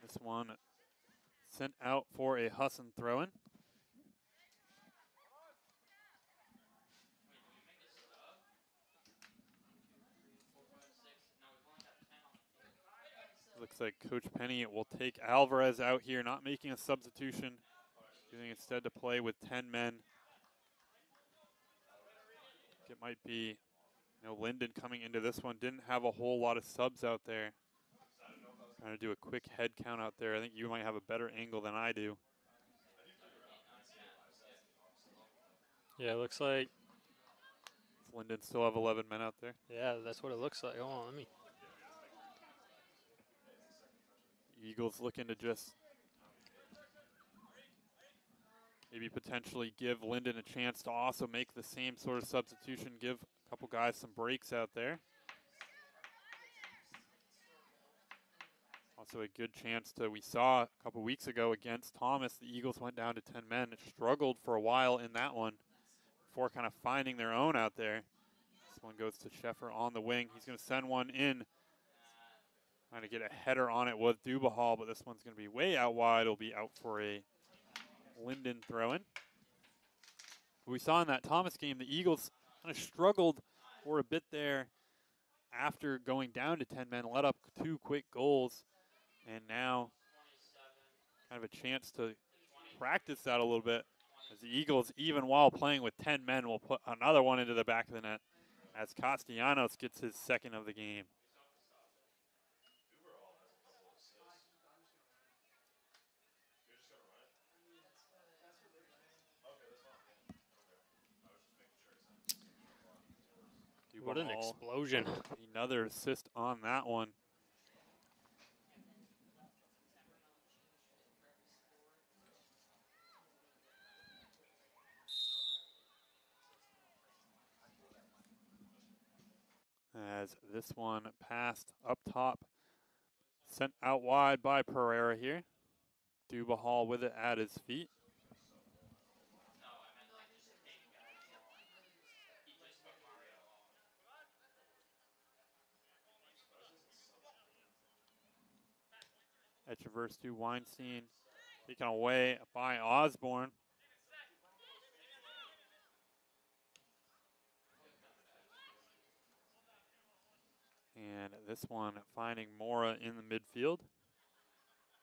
This one sent out for a Husson throw-in. Looks like Coach Penny will take Alvarez out here, not making a substitution, doing instead to play with 10 men. It might be, Linden coming into this one, didn't have a whole lot of subs out there. Trying to do a quick head count out there. I think you might have a better angle than I do. Yeah, it looks like. Does Linden still have 11 men out there? Yeah, that's what it looks like. Hold on, let me. Eagles looking to just maybe potentially give Linden a chance to also make the same sort of substitution, give a couple guys some breaks out there. Also a good chance to, we saw a couple weeks ago against Thomas, the Eagles went down to 10 men. It struggled for a while in that one before kind of finding their own out there. This one goes to Sheffer on the wing. He's going to send one in. Trying to get a header on it with Dubahal, but this one's going to be way out wide. It'll be out for a Linden throw-in. We saw in that Thomas game, the Eagles kind of struggled for a bit there after going down to 10 men, let up 2 quick goals, and now kind of a chance to practice that a little bit as the Eagles, even while playing with 10 men, will put another one into the back of the net as Castellanos gets his second of the game. What an explosion. Another assist on that one. As this one passed up top, sent out wide by Pereira here. Dubahal with it at his feet. At traverse to Weinstein, taken away by Osborne. And this one finding Mora in the midfield.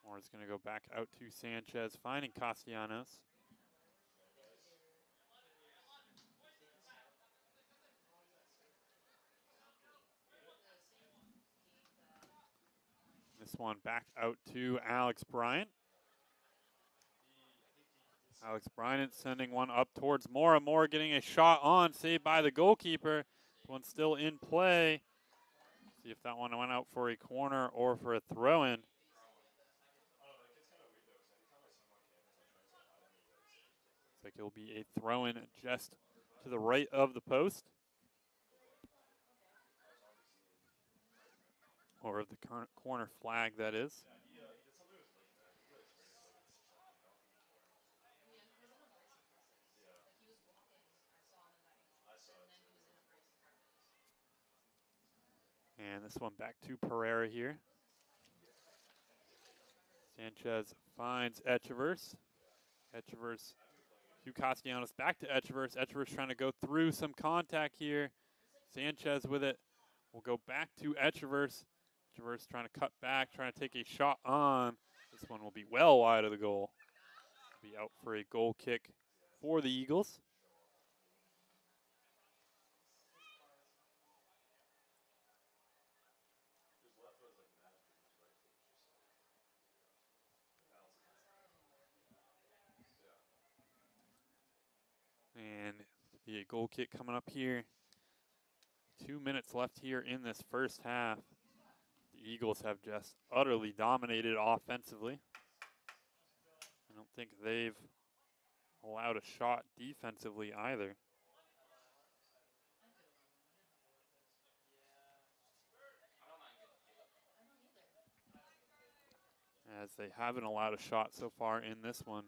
Mora's going to go back out to Sanchez, finding Castellanos. This one back out to Alex Bryant. Alex Bryant sending one up towards Mora. Mora getting a shot on, saved by the goalkeeper. This one's still in play. See if that one went out for a corner or for a throw-in. Looks like it'll be a throw-in just to the right of the post. Or of the corner flag, that is. this one back to Pereira here. Sanchez finds Echeverse. Echeverse to Castellanos, back to Echeverse. Echeverse trying to go through some contact here. Sanchez with it. Will go back to Echeverse. Echeverse trying to cut back, trying to take a shot on. This one will be well wide of the goal. Be out for a goal kick for the Eagles. And be a goal kick coming up here. 2 minutes left here in this first half. The Eagles have just utterly dominated offensively. I don't think they've allowed a shot defensively either. As they haven't allowed a shot so far in this one.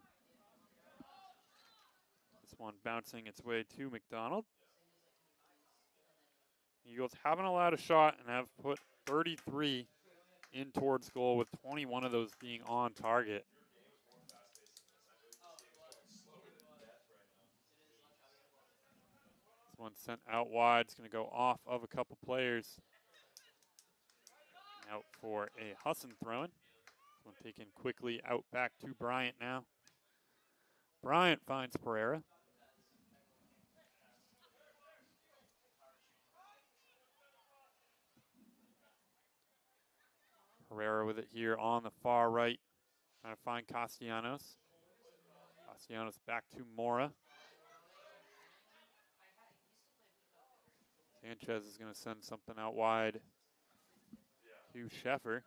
This one bouncing its way to McDonald. Eagles haven't allowed a shot and have put 33 in towards goal, with 21 of those being on target. This one sent out wide. It's going to go off of a couple players. Out for a Husson throw-in. This one taken quickly out back to Bryant now. Bryant finds Pereira. Pereira with it here on the far right. Trying to find Castellanos. Castellanos back to Mora. Sanchez is going to send something out wide to Sheffer.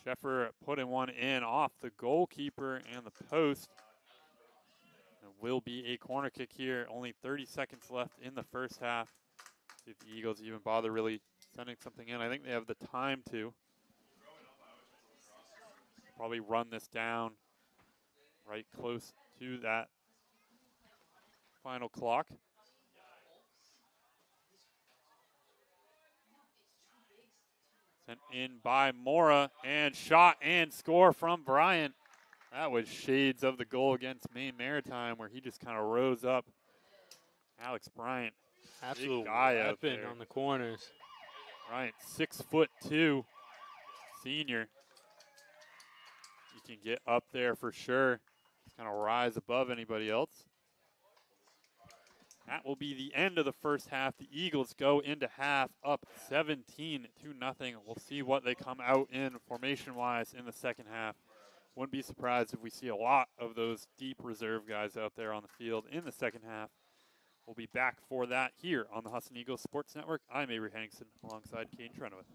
Sheffer putting one in off the goalkeeper and the post. It will be a corner kick here. Only 30 seconds left in the first half. See if the Eagles even bother really sending something in. I think they have the time to. Probably run this down right close to that final clock. Sent in by Mora, and shot and score from Bryant. That was shades of the goal against Maine Maritime, where he just kind of rose up. Alex Bryant, Absolute guy out weapon there on the corners. Bryant, 6'2", senior. He can get up there for sure. He's kind of rise above anybody else. That will be the end of the first half. The Eagles go into half up 17-0. We'll see what they come out in formation-wise in the second half. Wouldn't be surprised if we see a lot of those deep reserve guys out there on the field in the second half. We'll be back for that here on the Husson Eagles Sports Network. I'm Avery Henningsen alongside Kane Trenoweth.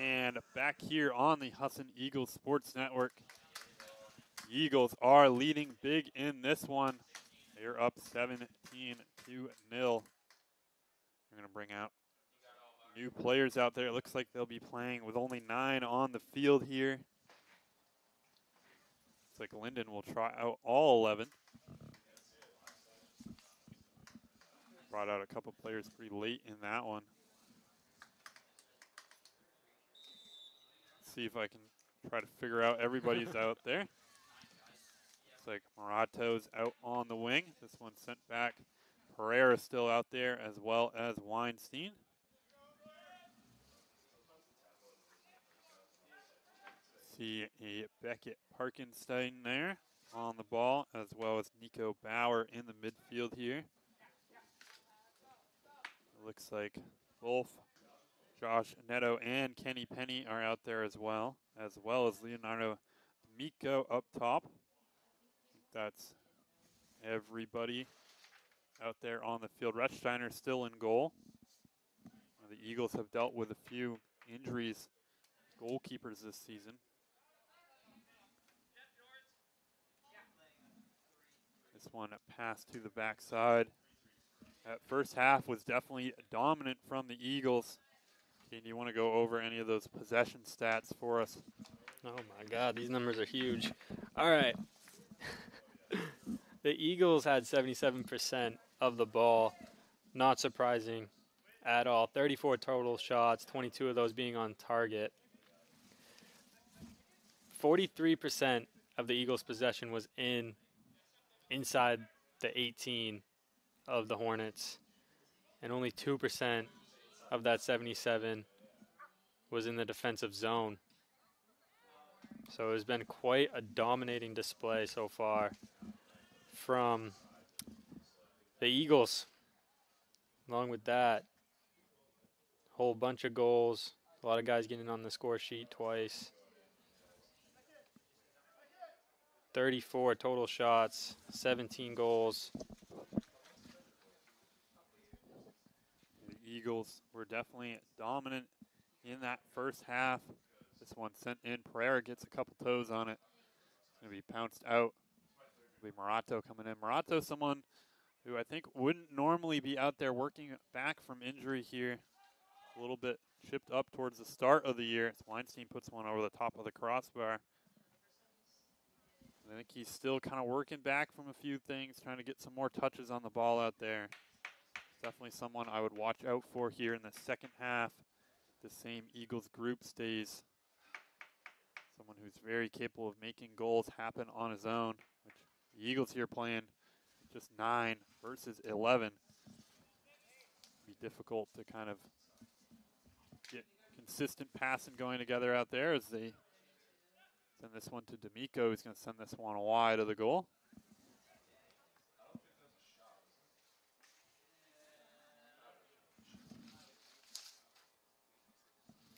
And back here on the Husson Eagles Sports Network, the Eagles are leading big in this one. They're up 17-0. They're going to bring out new players out there. It looks like they'll be playing with only 9 on the field here. Looks like Linden will try out all 11. Brought out a couple players pretty late in that one. See if I can try to figure out everybody's out there. Looks like Morato's out on the wing. This one sent back. Pereira still out there, as well as Weinstein. See a Beckett Parkenstein there on the ball, as well as Nico Bauer in the midfield here. It looks like both Josh Neto and Kenny Penny are out there as well as Leonardo D'Amico up top. That's everybody out there on the field. Rechtsteiner still in goal. The Eagles have dealt with a few injuries, goalkeepers this season. This one passed to the backside. That first half was definitely dominant from the Eagles. Do you want to go over any of those possession stats for us? Oh my God, these numbers are huge. All right. The Eagles had 77% of the ball. Not surprising at all. 34 total shots, 22 of those being on target. 43% of the Eagles' possession was inside the 18 of the Hornets. And only 2% of that 77 was in the defensive zone. So it's been quite a dominating display so far from the Eagles. Along with that, whole bunch of goals. A lot of guys getting on the score sheet twice. 34 total shots, 17 goals. The Eagles were definitely dominant in that first half. This one sent in. Pereira gets a couple toes on it. It's going to be pounced out. It'll be Morato coming in. Morato, someone who I think wouldn't normally be out there working back from injury here. A little bit chipped up towards the start of the year. Weinstein puts one over the top of the crossbar. I think he's still kind of working back from a few things, trying to get some more touches on the ball out there. Definitely someone I would watch out for here in the second half. The same Eagles group stays. Someone who's very capable of making goals happen on his own. Which the Eagles here playing just 9 versus 11. It'd be difficult to kind of get consistent passing going together out there as they send this one to D'Amico. He's going to send this one wide of the goal.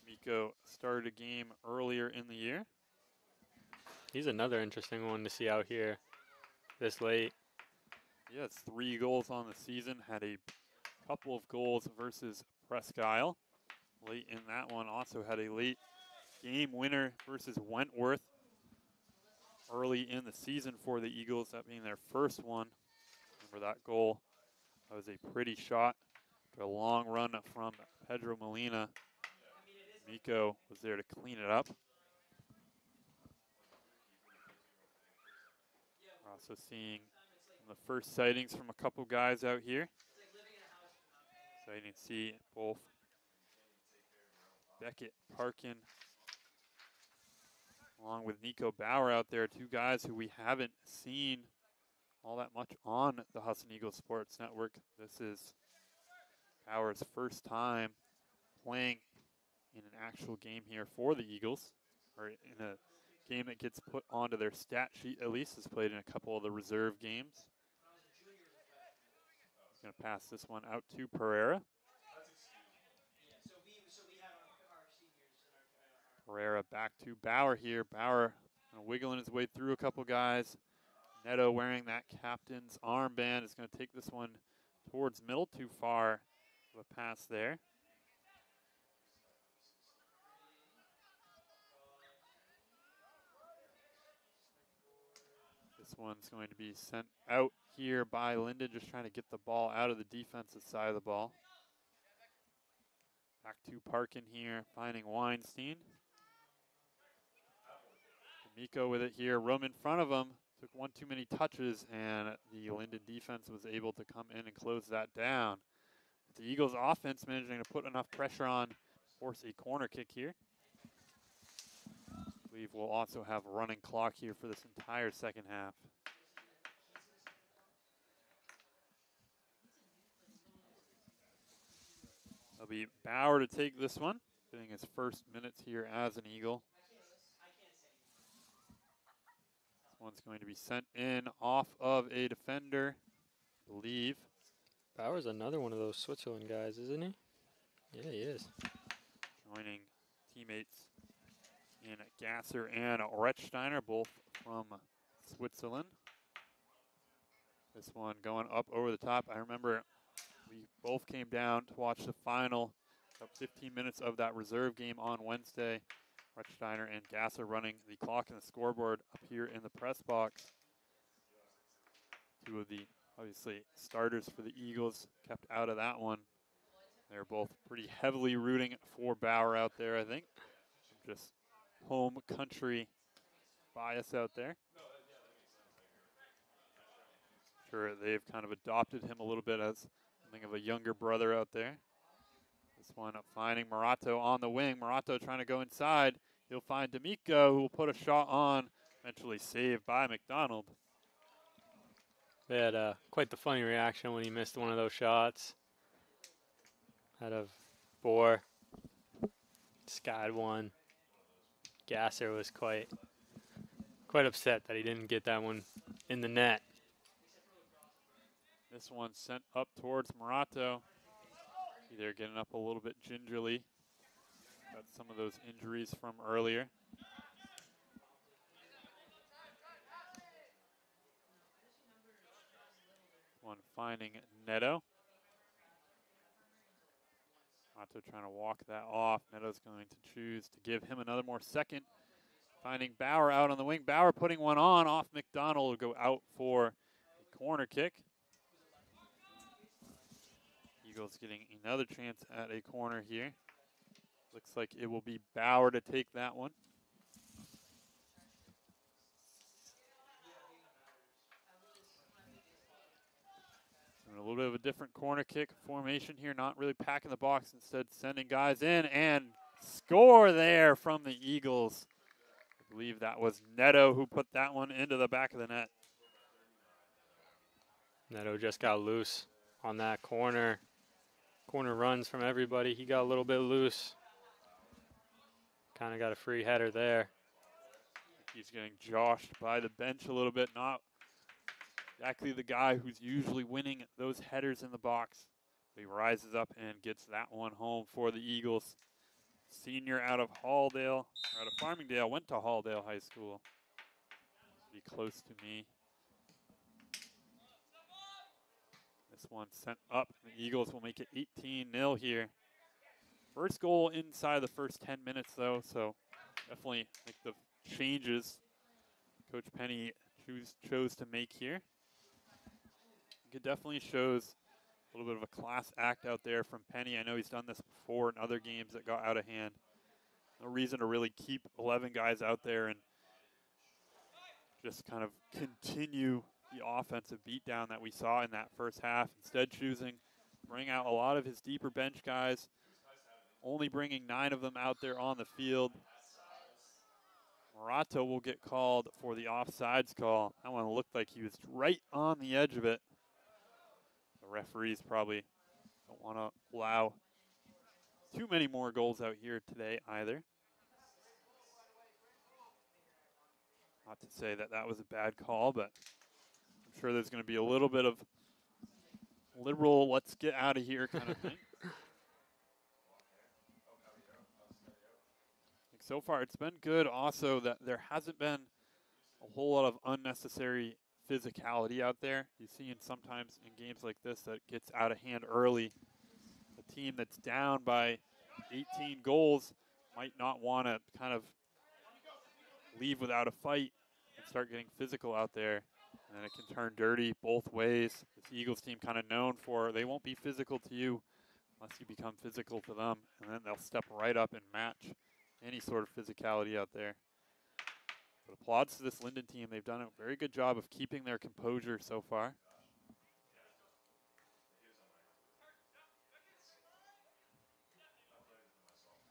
D'Amico started a game earlier in the year. He's another interesting one to see out here this late. Yeah, it's 3 goals on the season. Had a couple of goals versus Presque Isle. Late in that one, also had a late game winner versus Wentworth early in the season for the Eagles, that being their first one. Remember that goal? That was a pretty shot after a long run from Pedro Molina. Miko was there to clean it up. We're also seeing the first sightings from a couple guys out here. Exciting to see both Beckett, Parkin, along with Nico Bauer out there, 2 guys who we haven't seen all that much on the Husson Eagles Sports Network. This is Bauer's first time playing in an actual game here for the Eagles, or in a game that gets put onto their stat sheet at least. Has played in a couple of the reserve games. He's going to pass this one out to Pereira. Pereira back to Bauer here. Bauer wiggling his way through a couple guys. Neto wearing that captain's armband is going to take this one towards middle. Too far of a pass there. This one's going to be sent out here by Linden, just trying to get the ball out of the defensive side of the ball. Back to Parkin here, finding Weinstein. D'Amico with it here, room in front of him. Took one too many touches, and the Linden defense was able to come in and close that down. The Eagles offense managing to put enough pressure on, force a corner kick here. I believe we'll also have a running clock here for this entire second half. It'll be Bauer to take this one, getting his first minutes here as an Eagle. This one's going to be sent in off of a defender, I believe. Bauer's another one of those Switzerland guys, isn't he? Yeah, he is. Joining teammates in Gasser and Rechsteiner, both from Switzerland. This one going up over the top. I remember we both came down to watch the final, about 15 minutes of that reserve game on Wednesday. Rechsteiner and Gasser running the clock and the scoreboard up here in the press box. Two of the, obviously, starters for the Eagles kept out of that one. They're both pretty heavily rooting for Bauer out there, I think. Just home country bias out there. Sure, they've kind of adopted him a little bit as something of a younger brother out there. This one finding Morato on the wing. Morato trying to go inside. He'll find D'Amico, who will put a shot on, eventually saved by McDonald. They had quite the funny reaction when he missed one of those shots. Out of 4, Sky had 1. Gasser was quite upset that he didn't get that one in the net. This one sent up towards Morato. They're getting up a little bit gingerly. Got some of those injuries from earlier. One finding Neto. Morato trying to walk that off. Neto's going to choose to give him another more second. Finding Bauer out on the wing. Bauer putting one on off McDonald will go out for a corner kick. Eagles getting another chance at a corner here. Looks like it will be Bauer to take that one. Doing a little bit of a different corner kick formation here, not really packing the box, instead sending guys in, and score there from the Eagles. I believe that was Neto who put that one into the back of the net. Neto just got loose on that corner. Corner runs from everybody. He got a little bit loose. Kind of got a free header there. He's getting joshed by the bench a little bit. Not exactly the guy who's usually winning those headers in the box. He rises up and gets that one home for the Eagles. Senior out of Halldale, or out of Farmingdale, went to Halldale High School. Be close to me. This one sent up. The Eagles will make it 18-0 here. First goal inside the first 10 minutes, though, so definitely make the changes Coach Penny chose to make here. It definitely shows a little bit of a class act out there from Penny. I know he's done this before in other games that got out of hand. No reason to really keep 11 guys out there and just kind of continue the offensive beatdown that we saw in that first half. Instead choosing to bring out a lot of his deeper bench guys, only bringing 9 of them out there on the field. Morato will get called for the offsides call. That one looked like he was right on the edge of it. The referees probably don't want to allow too many more goals out here today either. Not to say that that was a bad call, but I'm sure there's going to be a little bit of liberal, let's get out of here kind of thing. So far, it's been good also that there hasn't been a whole lot of unnecessary physicality out there. You've seen sometimes in games like this that gets out of hand early. A team that's down by 18 goals might not want to kind of leave without a fight and start getting physical out there. And it can turn dirty both ways. This Eagles team kind of known for they won't be physical to you unless you become physical to them. And then they'll step right up and match any sort of physicality out there. But applauds to this Linden team. They've done a very good job of keeping their composure so far.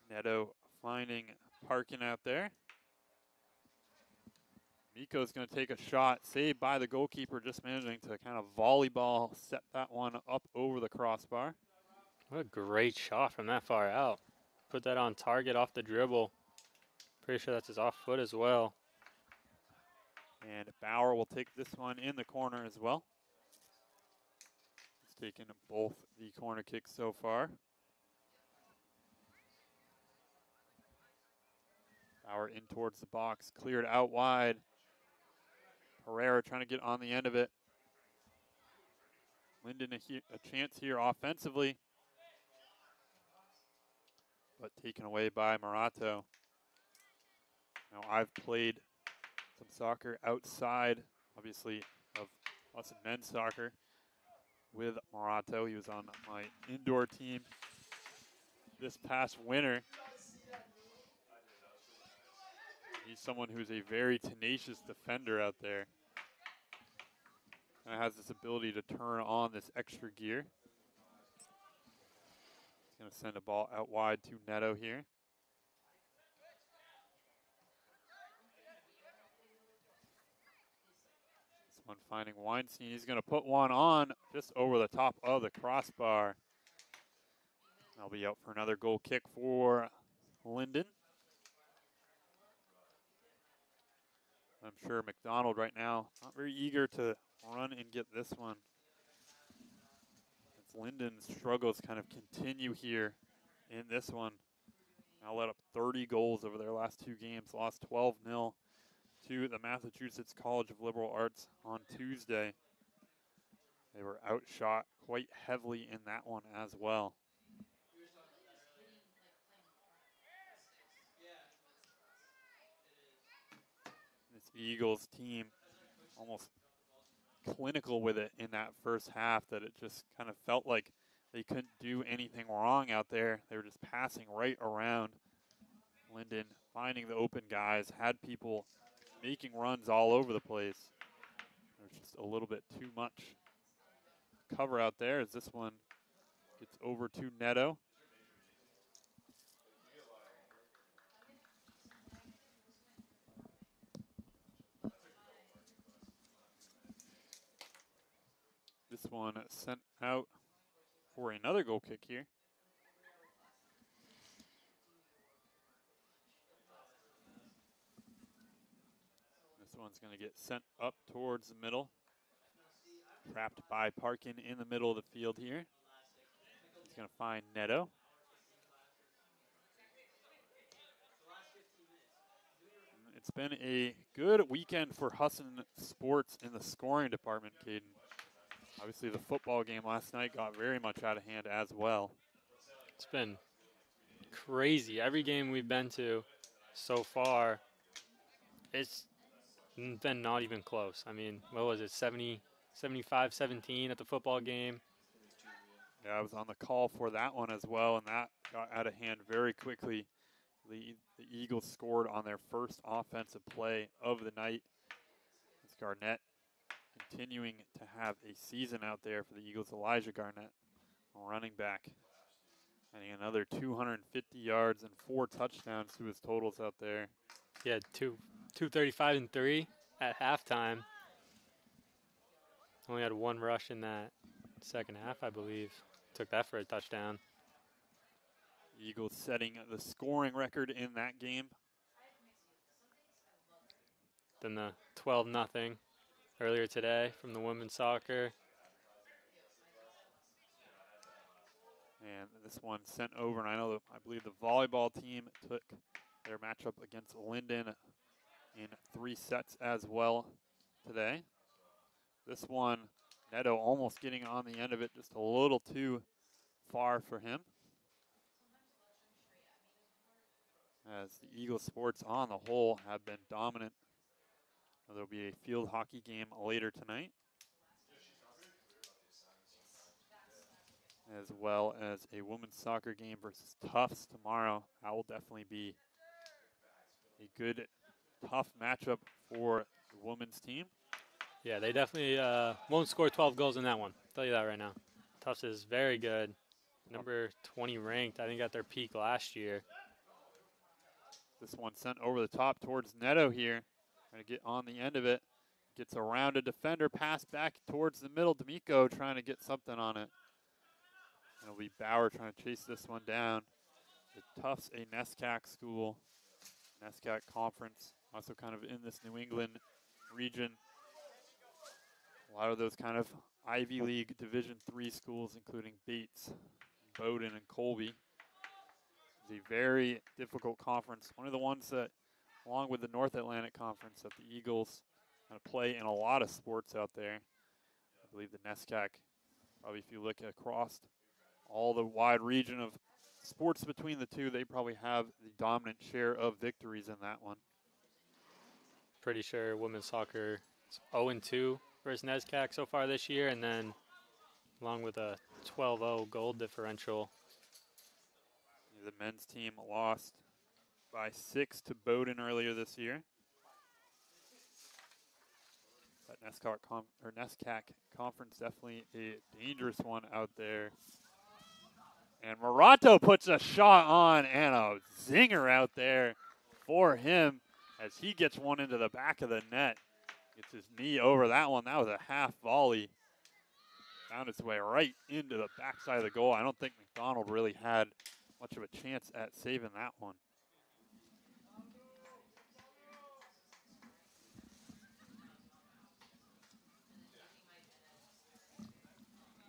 Neto finding Parkin out there. Miko's going to take a shot, saved by the goalkeeper, just managing to kind of volleyball set that one up over the crossbar. What a great shot from that far out. Put that on target off the dribble. Pretty sure that's his off foot as well. And Bauer will take this one in the corner as well. He's taken both the corner kicks so far. Bauer in towards the box, cleared out wide. Herrera trying to get on the end of it. Linden a chance here offensively, but taken away by Morato. Now I've played some soccer outside, obviously, of us in men's soccer with Morato. He was on my indoor team this past winter. He's someone who's a very tenacious defender out there. And has this ability to turn on this extra gear. He's going to send a ball out wide to Neto here. This one finding Weinstein. He's going to put one on just over the top of the crossbar. That'll be out for another goal kick for Linden. I'm sure McDonald right now not very eager to run and get this one. As Linden's struggles kind of continue here in this one. Now let up 30 goals over their last two games. Lost 12-0 to the Massachusetts College of Liberal Arts on Tuesday. They were outshot quite heavily in that one as well. This Eagles team almost clinical with it in that first half, that it just kind of felt like they couldn't do anything wrong out there. They were just passing right around Linden, finding the open guys, had people making runs all over the place. There's just a little bit too much cover out there as this one gets over to Neto. This one sent out for another goal kick here. This one's going to get sent up towards the middle. Trapped by Parkin in the middle of the field here. He's going to find Neto. It's been a good weekend for Husson Sports in the scoring department, Caden. Obviously, the football game last night got very much out of hand as well. It's been crazy. Every game we've been to so far, it's been not even close. I mean, what was it, 75-17 at the football game? Yeah, I was on the call for that one as well, and that got out of hand very quickly. The Eagles scored on their first offensive play of the night. It's Garnett continuing to have a season out there for the Eagles. Elijah Garnett, running back, adding another 250 yards and 4 touchdowns to his totals out there. He had 235 and 3 at halftime. Only had 1 rush in that second half, I believe. Took that for a touchdown. Eagles setting the scoring record in that game. Then the 12-0 earlier today from the women's soccer. And this one sent over, and I believe the volleyball team took their matchup against Linden in 3 sets as well today. This one, Neto almost getting on the end of it, just a little too far for him. As the Eagles sports on the whole have been dominant There'll be a field hockey game later tonight, as well as a women's soccer game versus Tufts tomorrow. That will definitely be a good, tough matchup for the women's team. Yeah, they definitely won't score 12 goals in that one. I'll tell you that right now. Tufts is very good. Number 20 ranked, I think, at their peak last year. This one sent over the top towards Neto here. Trying to get on the end of it. Gets around a defender, pass back towards the middle. D'Amico trying to get something on it. And it'll be Bauer trying to chase this one down. The Tufts, a NESCAC school, NESCAC conference, also kind of in this New England region. A lot of those kind of Ivy League Division III schools, including Bates, Bowdoin, and Colby. It's a very difficult conference. One of the ones that, along with the North Atlantic Conference, that the Eagles kind of play in a lot of sports out there. I believe the NESCAC, probably if you look across all the wide region of sports between the two, they probably have the dominant share of victories in that one. Pretty sure women's soccer is 0-2 versus NESCAC so far this year, and then along with a 12-0 goal differential. The men's team lost by 6 to Bowdoin earlier this year. That NESCAC conference, definitely a dangerous one out there. And Morato puts a shot on and a zinger out there for him as he gets one into the back of the net. Gets his knee over that one. That was a half volley. Found its way right into the backside of the goal. I don't think McDonald really had much of a chance at saving that one.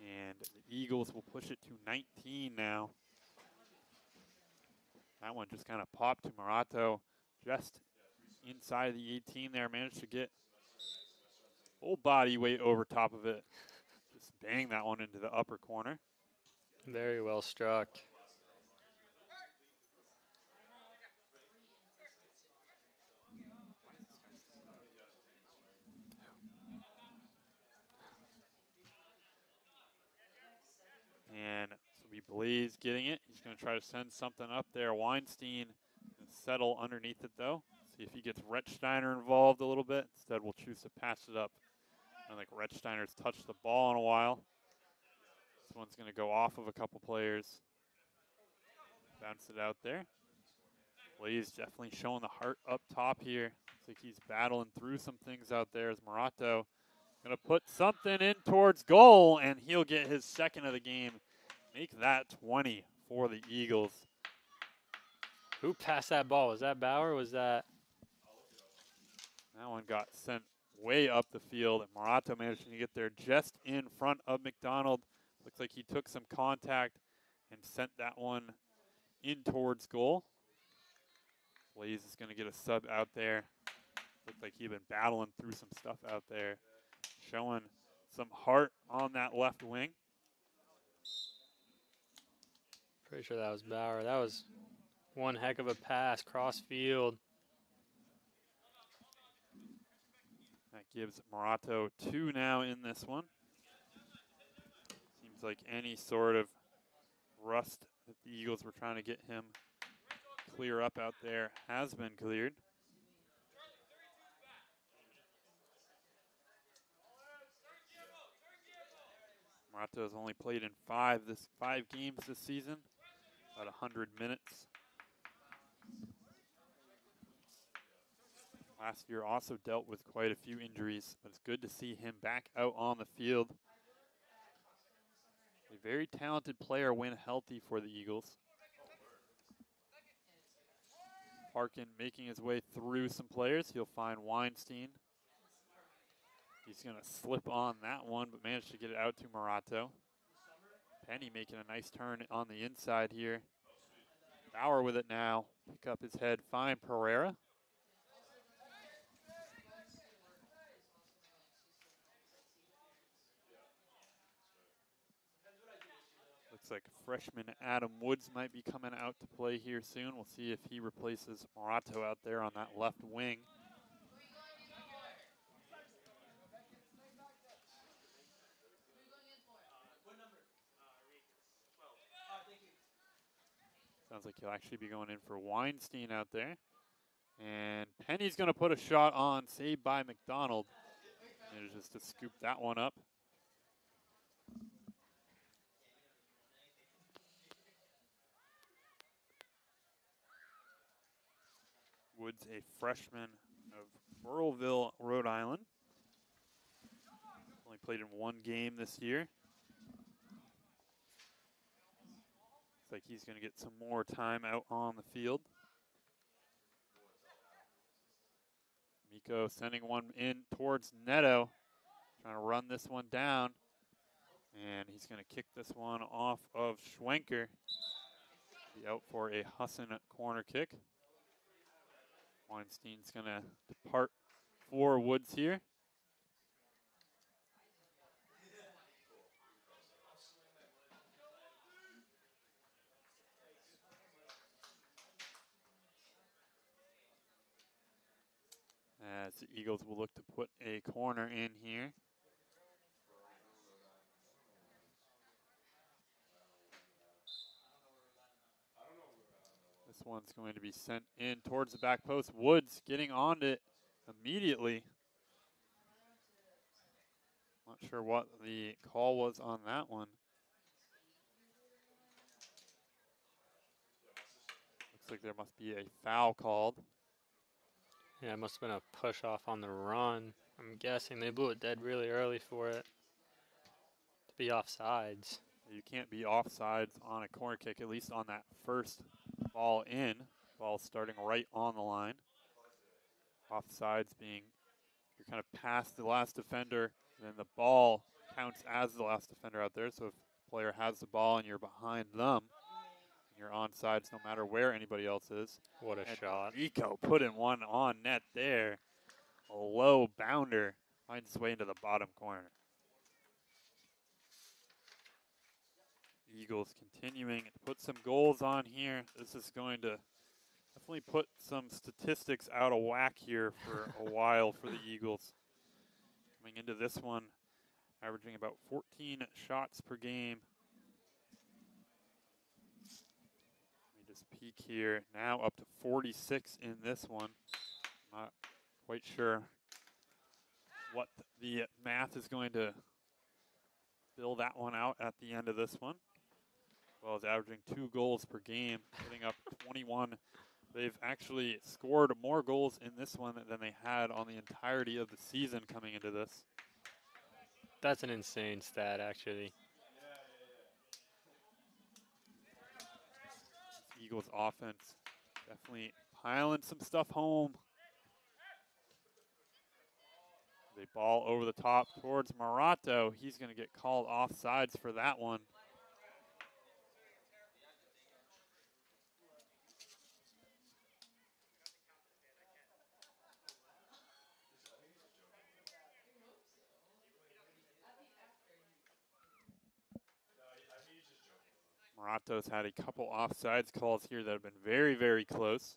And the Eagles will push it to 19 now. That one just kind of popped to Morato just inside the 18 there. Managed to get full body weight over top of it. Just bang that one into the upper corner. Very well struck. And so we Blaze getting it. He's going to try to send something up there. Weinstein can settle underneath it, though. See if he gets Rettsteiner involved a little bit. Instead, we'll choose to pass it up. I don't think Rettsteiner's touched the ball in a while. This one's going to go off of a couple players. Bounce it out there. Blaze definitely showing the heart up top here. Looks like he's battling through some things out there as Morato going to put something in towards goal, and he'll get his second of the game. Make that 20 for the Eagles. Who passed that ball? Was that Bauer or was that? That one got sent way up the field, and Morato managed to get there just in front of McDonald. Looks like he took some contact and sent that one in towards goal. Blaze is going to get a sub out there. Looked like he'd been battling through some stuff out there. Showing some heart on that left wing. Pretty sure that was Bauer. That was one heck of a pass, cross field. That gives Morato 2 now in this one. Seems like any sort of rust that the Eagles were trying to get him clear up out there has been cleared. Morato has only played in 5 games this season, about 100 minutes. Last year also dealt with quite a few injuries, but it's good to see him back out on the field. A very talented player when healthy for the Eagles. Parkin making his way through some players. He'll find Weinstein. He's going to slip on that one, but managed to get it out to Morato. Penny making a nice turn on the inside here. Bauer with it now. Pick up his head, find Pereira. Looks like freshman Adam Woods might be coming out to play here soon. We'll see if he replaces Morato out there on that left wing. Sounds like he'll actually be going in for Weinstein out there. And Penny's going to put a shot on, saved by McDonald. And just to scoop that one up. Woods, a freshman of Burrillville, Rhode Island. Only played in one game this year. Looks like he's going to get some more time out on the field. Miko sending one in towards Neto. Trying to run this one down. And he's going to kick this one off of Schwenker. Be out for a Husson corner kick. Weinstein's going to depart for Woods here. As the Eagles will look to put a corner in here. This one's going to be sent in towards the back post. Woods getting on it immediately. Not sure what the call was on that one. Looks like there must be a foul called. Yeah, it must have been a push off on the run. I'm guessing they blew it dead really early for it to be offsides. You can't be offsides on a corner kick, at least on that first ball in. Ball starting right on the line. Offsides being you're kind of past the last defender, and then the ball counts as the last defender out there. So if the player has the ball and you're behind them, you're onside no matter where anybody else is. What a shot. Rico putting one on net there. A low bounder finds its way into the bottom corner. Eagles continuing to put some goals on here. This is going to definitely put some statistics out of whack here for a while for the Eagles. Coming into this one, averaging about 14 shots per game. Peak here, now up to 46 in this one. Not quite sure what the math is going to fill that one out at the end of this one. As well as averaging 2 goals per game, putting up 21. They've actually scored more goals in this one than they had on the entirety of the season coming into this. That's an insane stat, actually. Eagles offense definitely piling some stuff home. They ball over the top towards Morato. He's going to get called offsides for that one. Morato's had a couple offsides calls here that have been very, very close.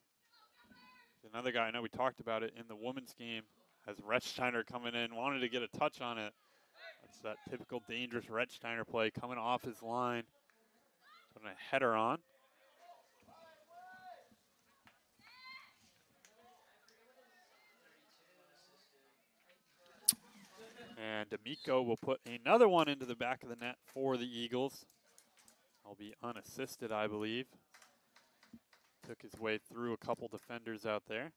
Another guy, I know we talked about it in the women's game, has Retzsteiner coming in, wanted to get a touch on it. That's that typical dangerous Retzsteiner play, coming off his line, putting a header on. And D'Amico will put another one into the back of the net for the Eagles. I'll be unassisted, I believe. Took his way through a couple defenders out there.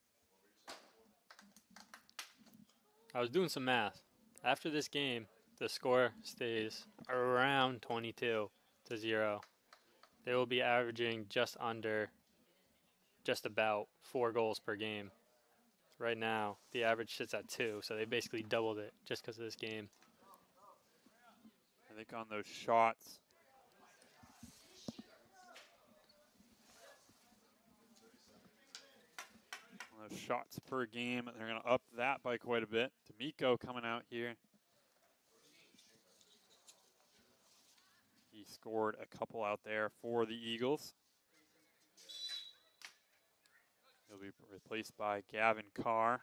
I was doing some math. After this game, the score stays around 22-0. They will be averaging just about 4 goals per game. Right now, the average sits at 2, so they basically doubled it just because of this game. I think on those shots, shots per game, they're going to up that by quite a bit. D'Amico coming out here. He scored a couple out there for the Eagles. He'll be replaced by Gavin Carr.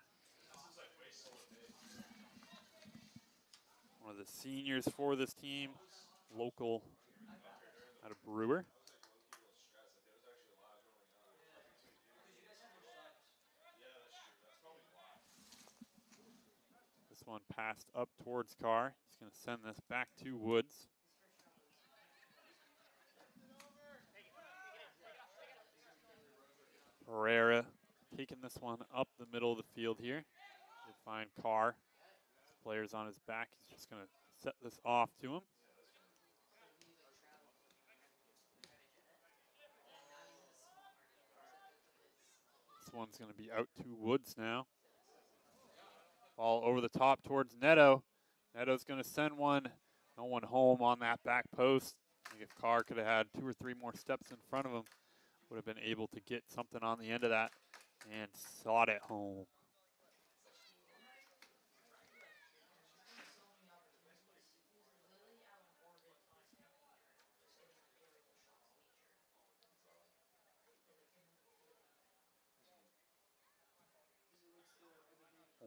One of the seniors for this team, local out of Brewer. one passed up towards Carr. He's going to send this back to Woods. Pereira taking this one up the middle of the field here. He'll find Carr. Players on his back. He's just going to set this off to him. This one's going to be out to Woods now. Ball over the top towards Neto. Neto's going to send one. No one home on that back post. I think if Carr could have had 2 or 3 more steps in front of him, would have been able to get something on the end of that and sawed it home.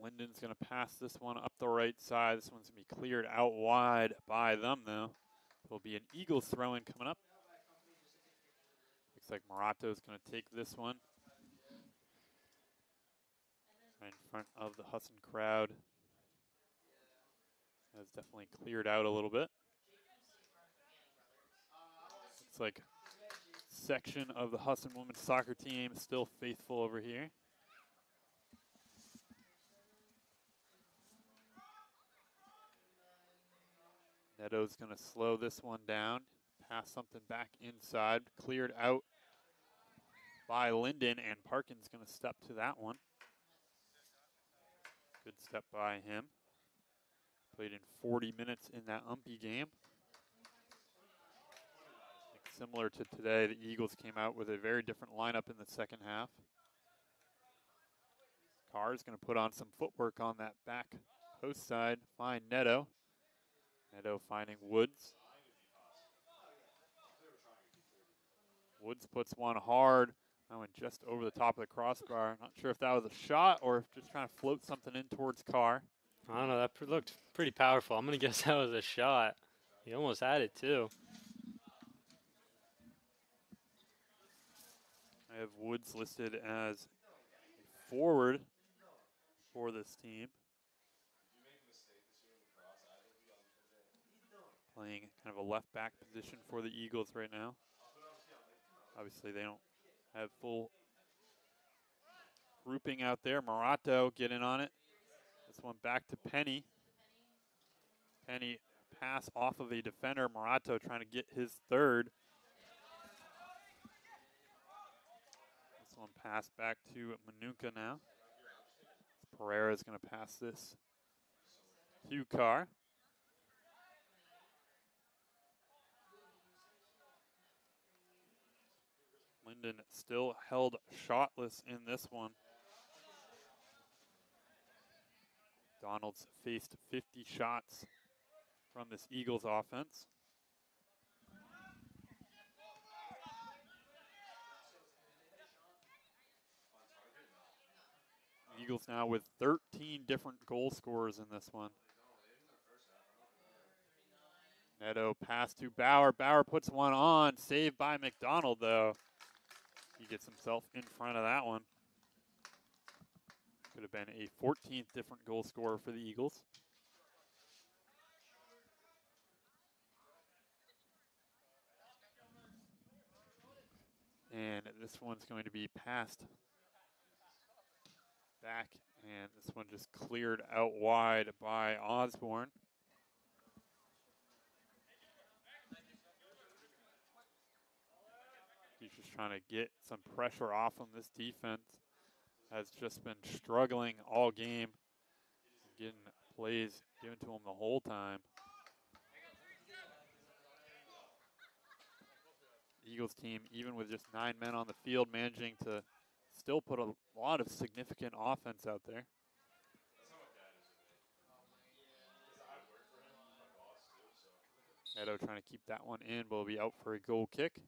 Linden's going to pass this one up the right side. This one's going to be cleared out wide by them, though. There'll be an Eagles throw-in coming up. Looks like Morato's going to take this one. Right in front of the Husson crowd. Has definitely cleared out a little bit. Looks like section of the Husson women's soccer team still faithful over here. Neto's going to slow this one down, pass something back inside, cleared out by Linden, and Parkin's going to step to that one. Good step by him. Played in 40 minutes in that Umpy game. I think similar to today, the Eagles came out with a very different lineup in the second half. Carr's going to put on some footwork on that back post side, find Neto. Neto finding Woods. Woods puts one hard. That went just over the top of the crossbar. Not sure if that was a shot or if just trying to float something in towards Carr. I don't know. That looked pretty powerful. I'm going to guess that was a shot. He almost had it, too. I have Woods listed as a forward for this team. Playing kind of a left back position for the Eagles right now. Obviously, they don't have full grouping out there. Morato getting on it. This one back to Penny. Penny pass off of a defender. Morato trying to get his third. This one passed back to Manuka now. Pereira is going to pass this to Carr. Linden still held shotless in this one. Donald's faced 50 shots from this Eagles offense. Eagles now with 13 different goal scorers in this one. Neto pass to Bauer. Bauer puts one on. Saved by McDonald, though. He gets himself in front of that one. Could have been a 14th different goal scorer for the Eagles. And this one's going to be passed back, and this one just cleared out wide by Osborne. He's just trying to get some pressure off him. This defense has just been struggling all game, getting plays given to him the whole time. Eagles team, even with just 9 men on the field, managing to still put a lot of significant offense out there. Neto trying to keep that one in, but will be out for a goal kick.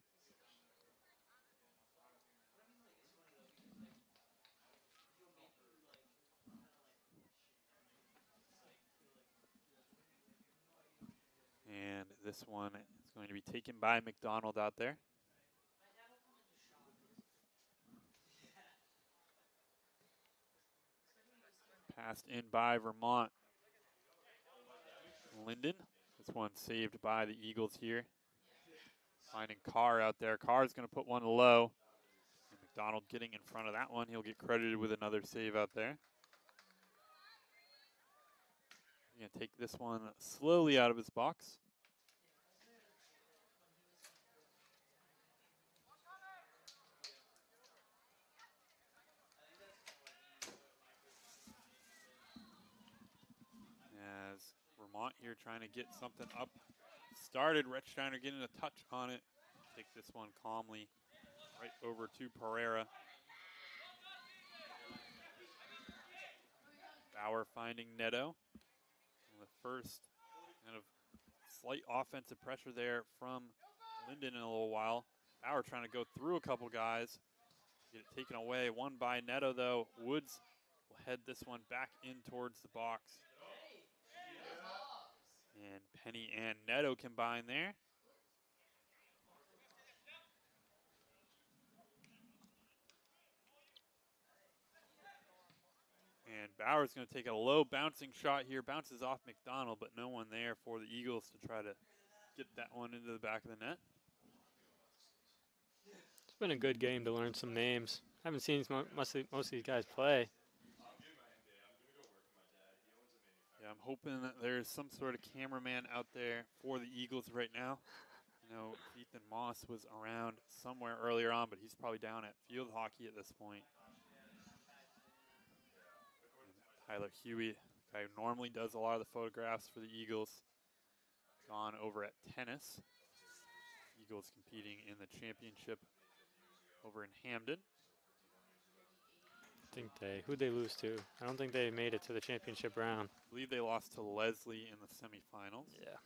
And this one is going to be taken by McDonald out there. Passed in by Vermont. Linden. This one saved by the Eagles here. Finding Carr out there. Carr's going to put one low. And McDonald getting in front of that one. He'll get credited with another save out there. He's going to take this one slowly out of his box. As Vermont here trying to get something up started. Retzsteiner getting a touch on it. Take this one calmly right over to Pereira. Bauer finding Neto. And the first kind of slight offensive pressure there from Linden in a little while. Bauer trying to go through a couple guys. Get it taken away. One by Neto, though. Woods will head this one back in towards the box. And Penny and Neto combine there. And Bauer's going to take a low bouncing shot here. Bounces off McDonald, but no one there for the Eagles to try to get that one into the back of the net. It's been a good game to learn some names. I haven't seen most of these guys play. Yeah, I'm hoping that there's some sort of cameraman out there for the Eagles right now. I know Ethan Moss was around somewhere earlier on, but he's probably down at field hockey at this point. And Tyler Huey, guy who normally does a lot of the photographs for the Eagles, gone over at tennis. Eagles competing in the championship over in Hamden. Who'd they lose to? I don't think they made it to the championship round. I believe they lost to Leslie in the semifinals. Yeah.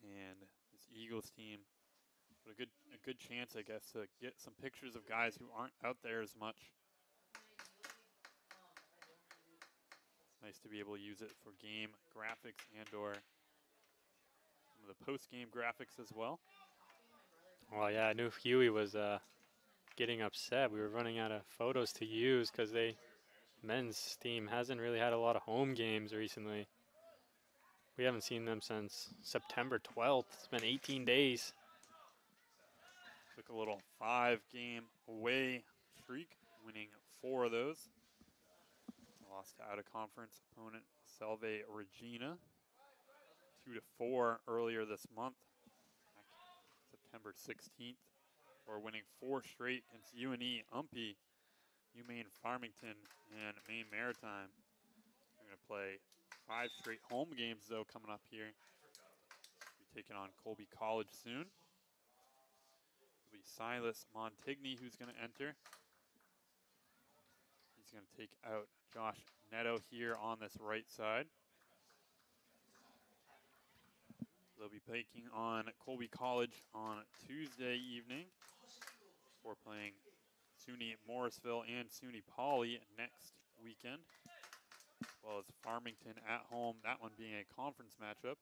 And this Eagles team, but a good chance, I guess, to get some pictures of guys who aren't out there as much. It's nice to be able to use it for game graphics and/or some of the post-game graphics as well. Well, yeah, I knew Huey was getting upset. We were running out of photos to use because men's team hasn't really had a lot of home games recently. We haven't seen them since September 12th. It's been 18 days. Took a little 5-game away streak, winning 4 of those. Lost to out-of-conference opponent Salve Regina, 2-4 earlier this month, September 16th. Or winning 4 straight against UNE, UMPI, UMaine Farmington, and Maine Maritime. We're going to play 5 straight home games, though, coming up here. We'll be taking on Colby College soon. It'll be Silas Montigny who's going to enter. He's going to take out Josh Neto here on this right side. They'll be taking on Colby College on Tuesday evening before playing SUNY Morrisville and SUNY Poly next weekend, as well as Farmington at home, that one being a conference matchup.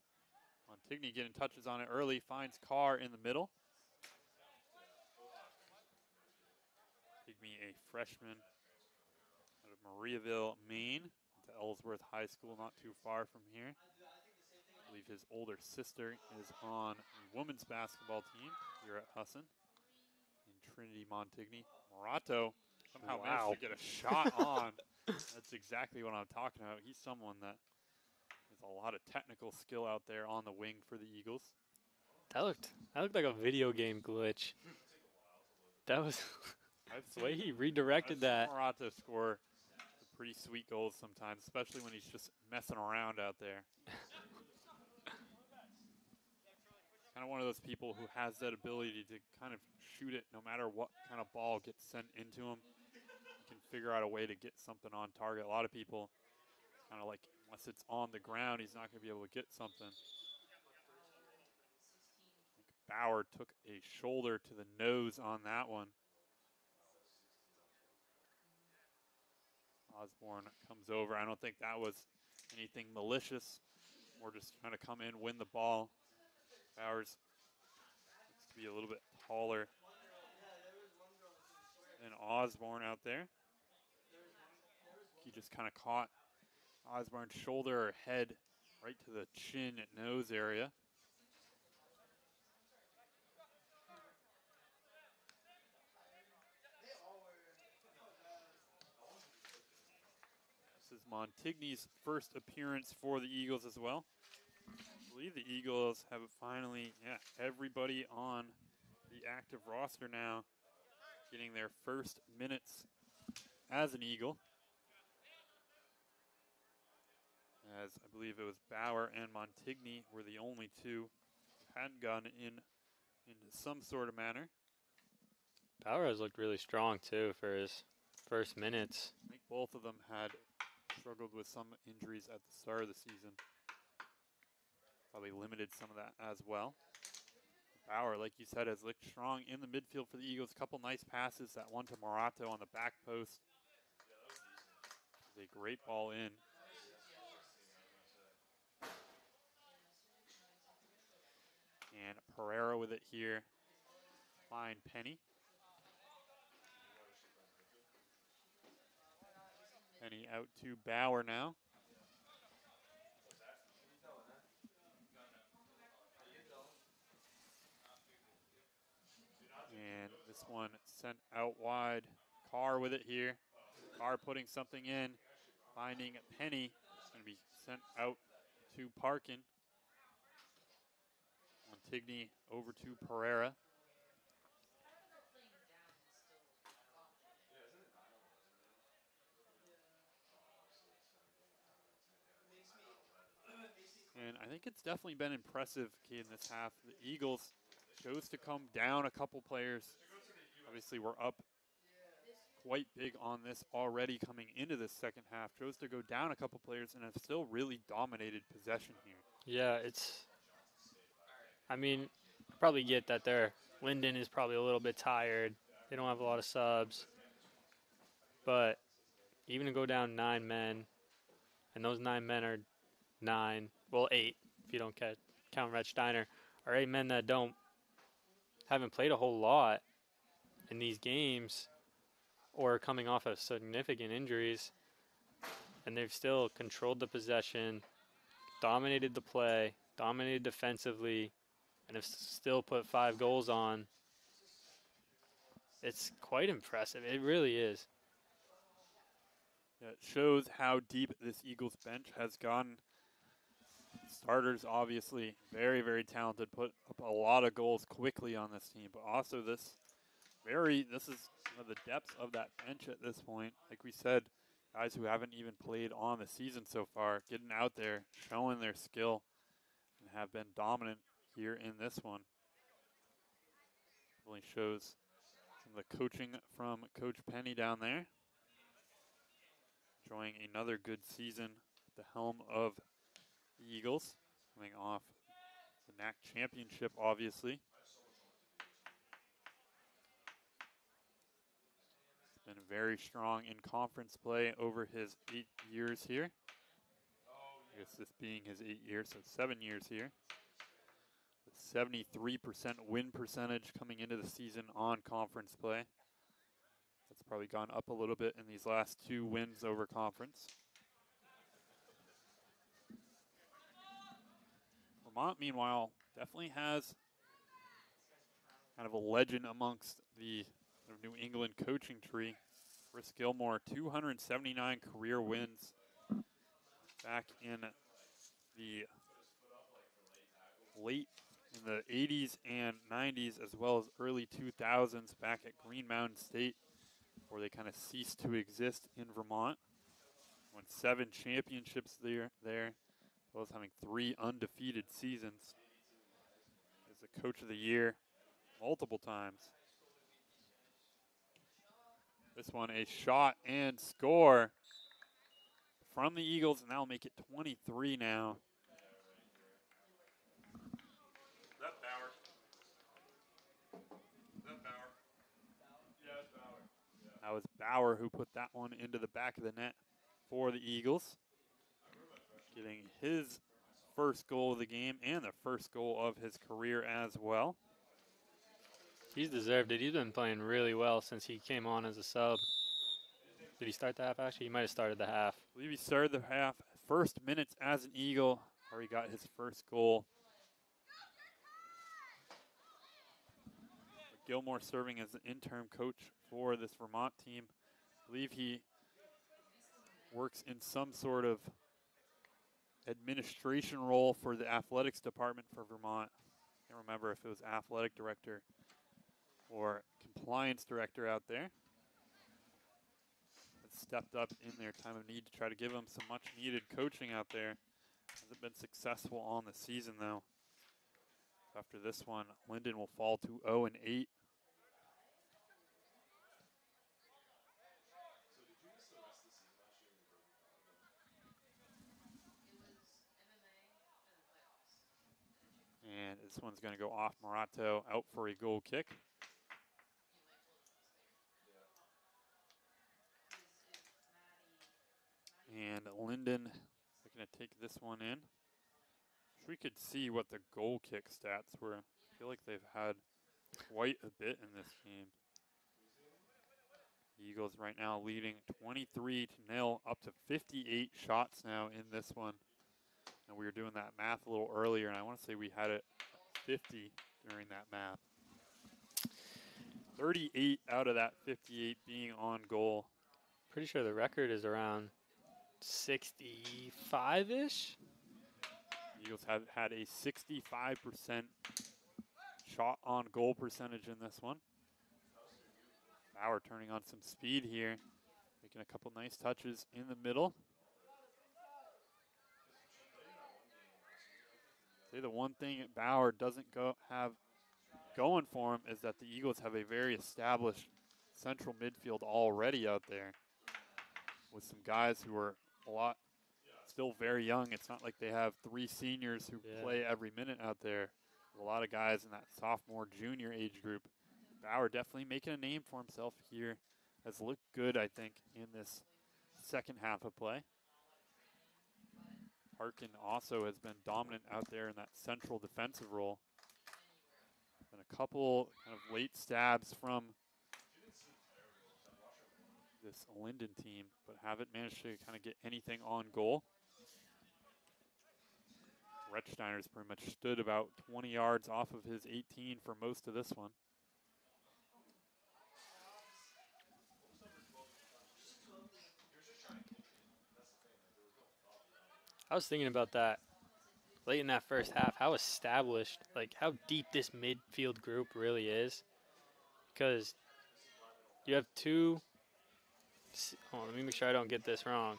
Montigny getting touches on it early, finds Carr in the middle. Montigny, a freshman out of Mariaville, Maine, to Ellsworth High School, not too far from here. I believe his older sister is on the women's basketball team here at Husson. And Trinity Montigny. Morato somehow managed to get a shot on. That's exactly what I'm talking about. He's someone that has a lot of technical skill out there on the wing for the Eagles. That looked like a video game glitch. That was the way he redirected that. Morato score pretty sweet goals sometimes, especially when he's just messing around out there. Kind of one of those people who has that ability to kind of shoot it no matter what kind of ball gets sent into him. He can figure out a way to get something on target. A lot of people, kind of like, unless it's on the ground, he's not going to be able to get something. Bauer took a shoulder to the nose on that one. Osborne comes over. I don't think that was anything malicious. We're just trying to come in, win the ball. Bowers looks to be a little bit taller and Osborne out there. He just kind of caught Osborne's shoulder or head right to the chin and nose area. This is Montigny's first appearance for the Eagles as well. I believe the Eagles have finally, everybody on the active roster now getting their first minutes as an Eagle. As I believe it was Bauer and Montigny were the only two who hadn't gone into some sort of manner. Bauer has looked really strong too for his first minutes. I think both of them had struggled with some injuries at the start of the season. Probably limited some of that as well. Bauer, like you said, has looked strong in the midfield for the Eagles. A couple nice passes. That one to Morato on the back post. A great ball in. And Pereira with it here. Fine Penny. Penny out to Bauer now. And this one sent out wide. Carr with it here. Carr putting something in. Finding Penny. It's going to be sent out to Parkin. Montigny over to Pereira. And I think it's definitely been impressive in this half. The Eagles chose to come down a couple players. Obviously, we're up quite big on this already coming into this second half. Chose to go down a couple players and have still really dominated possession here. Yeah, I mean, I probably get that Linden is probably a little bit tired. They don't have a lot of subs. But even to go down 9 men, and those 9 men are 8 if you don't count Red Steiner, are 8 men that haven't played a whole lot in these games or coming off of significant injuries, and they've still controlled the possession, dominated the play, dominated defensively, and have still put 5 goals on. It's quite impressive. It really is. Yeah, it shows how deep this Eagles bench has gone. Starters, obviously, very, very talented, put up a lot of goals quickly on this team, but also this is one of the depths of that bench at this point. Like we said, guys who haven't even played on the season so far, getting out there, showing their skill, and have been dominant here in this one. Really shows some of the coaching from Coach Penny down there. Enjoying another good season at the helm of the Eagles, coming off the NAC championship, obviously. Been very strong in conference play over his 8 years here. I guess this being his 8 years, so 7 years here. With 73% win percentage coming into the season on conference play. That's probably gone up a little bit in these last 2 wins over conference. Vermont, meanwhile, definitely has kind of a legend amongst the New England coaching tree. Chris Gilmore, 279 career wins back in the late in the 80s and 90s, as well as early 2000s back at Green Mountain State, where they kind of ceased to exist in Vermont. Won 7 championships there, as well as having 3 undefeated seasons. As the coach of the year multiple times. This one, a shot and score from the Eagles, and that'll make it 23 now. Is that Bauer? Is that Bauer? Yeah, it's Bauer. Yeah. That was Bauer who put that one into the back of the net for the Eagles. Getting his first goal of the game and the first goal of his career as well. He's deserved it. He's been playing really well since he came on as a sub. Did he start the half, actually? He might have started the half. I believe he started the half. First minutes as an Eagle, where he got his first goal. But Gilmore serving as the interim coach for this Vermont team. I believe he works in some sort of administration role for the athletics department for Vermont. I can't remember if it was athletic director or compliance director out there. Has stepped up in their time of need to try to give them some much needed coaching out there. Hasn't been successful on the season though. After this one, Linden will fall to 0-8. And this one's going to go off Morato, out for a goal kick. And Linden looking to take this one in. Wish we could see what the goal kick stats were. I feel like they've had quite a bit in this game. The Eagles right now leading 23-0, up to 58 shots now in this one. And we were doing that math a little earlier, and I want to say we had it 50 during that math. 38 out of that 58 being on goal. Pretty sure the record is around 65-ish. The Eagles have had a 65% shot on goal percentage in this one. Bauer turning on some speed here, making a couple nice touches in the middle. Say the one thing Bauer doesn't have going for him is that the Eagles have a very established central midfield already out there with some guys who are still very young. It's not like they have 3 seniors who play every minute out there. A lot of guys in that sophomore, junior age group. Bauer definitely making a name for himself here. Has looked good, I think, in this second half of play. Harkin also has been dominant out there in that central defensive role. And a couple kind of late stabs from this Linden team, but haven't managed to kind of get anything on goal. Rechsteiner's pretty much stood about 20 yards off of his 18 for most of this one. I was thinking about that late in that first half, how established, like how deep this midfield group really is. Because you have let me make sure I don't get this wrong.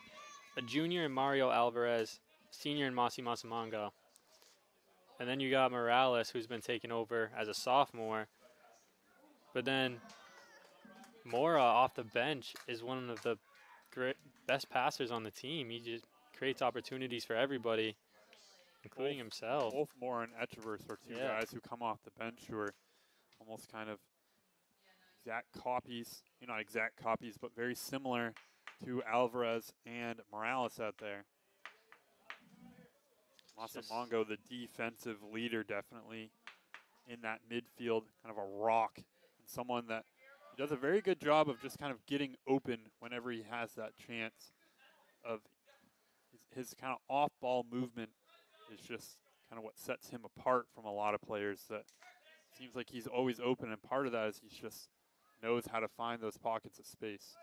A junior in Mario Alvarez, senior in Masi Masamango. And then you got Morales, who's been taken over as a sophomore. But then Mora off the bench is one of the best passers on the team. He just creates opportunities for everybody, including himself. Both Mora and Echeverse are two guys who come off the bench who are almost kind of exact copies, not exact copies, but very similar to Alvarez and Morales out there. Masamango, the defensive leader, definitely in that midfield, kind of a rock, and someone that he does a very good job of just kind of getting open whenever he has that chance. Of his kind of off-ball movement is just kind of what sets him apart from a lot of players. That seems like he's always open, and part of that is he just knows how to find those pockets of space.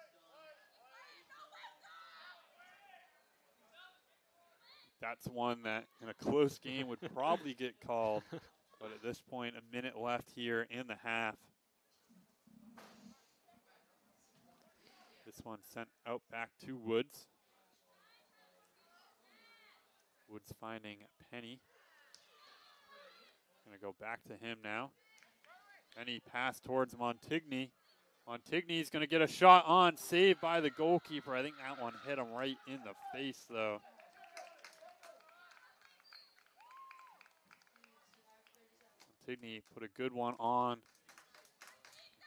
That's one that in a close game would probably get called, but at this point, a minute left here in the half. This one sent out back to Woods. Woods finding Penny. Gonna go back to him now. Penny pass towards Montigny. Montigny's gonna get a shot on, saved by the goalkeeper. I think that one hit him right in the face though. Montigny put a good one on.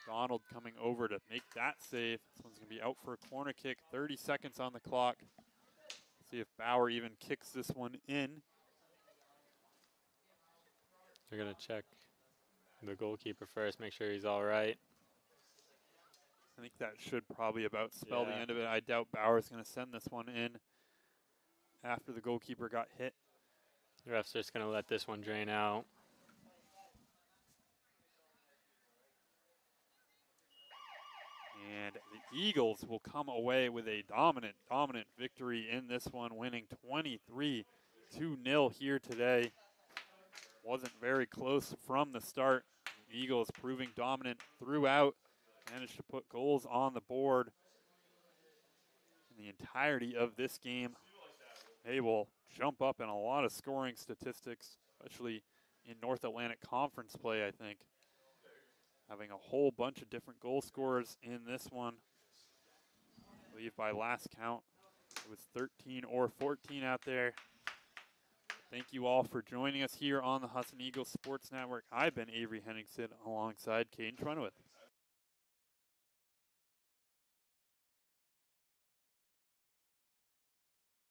Donald coming over to make that save. This one's gonna be out for a corner kick. 30 seconds on the clock. See if Bauer even kicks this one in. They're going to check the goalkeeper first, make sure he's all right. I think that should probably about spell the Yeah. end of it. I doubt Bauer's going to send this one in after the goalkeeper got hit. The ref's just going to let this one drain out. And the Eagles will come away with a dominant victory in this one, winning 23-0 here today. Wasn't very close from the start. The Eagles proving dominant throughout, managed to put goals on the board in the entirety of this game. They will jump up in a lot of scoring statistics, especially in North Atlantic Conference play, I think. Having a whole bunch of different goal scorers in this one. I believe by last count, it was 13 or 14 out there. Thank you all for joining us here on the Husson Eagles Sports Network. I've been Avery Henningsen alongside Caden Trenowith.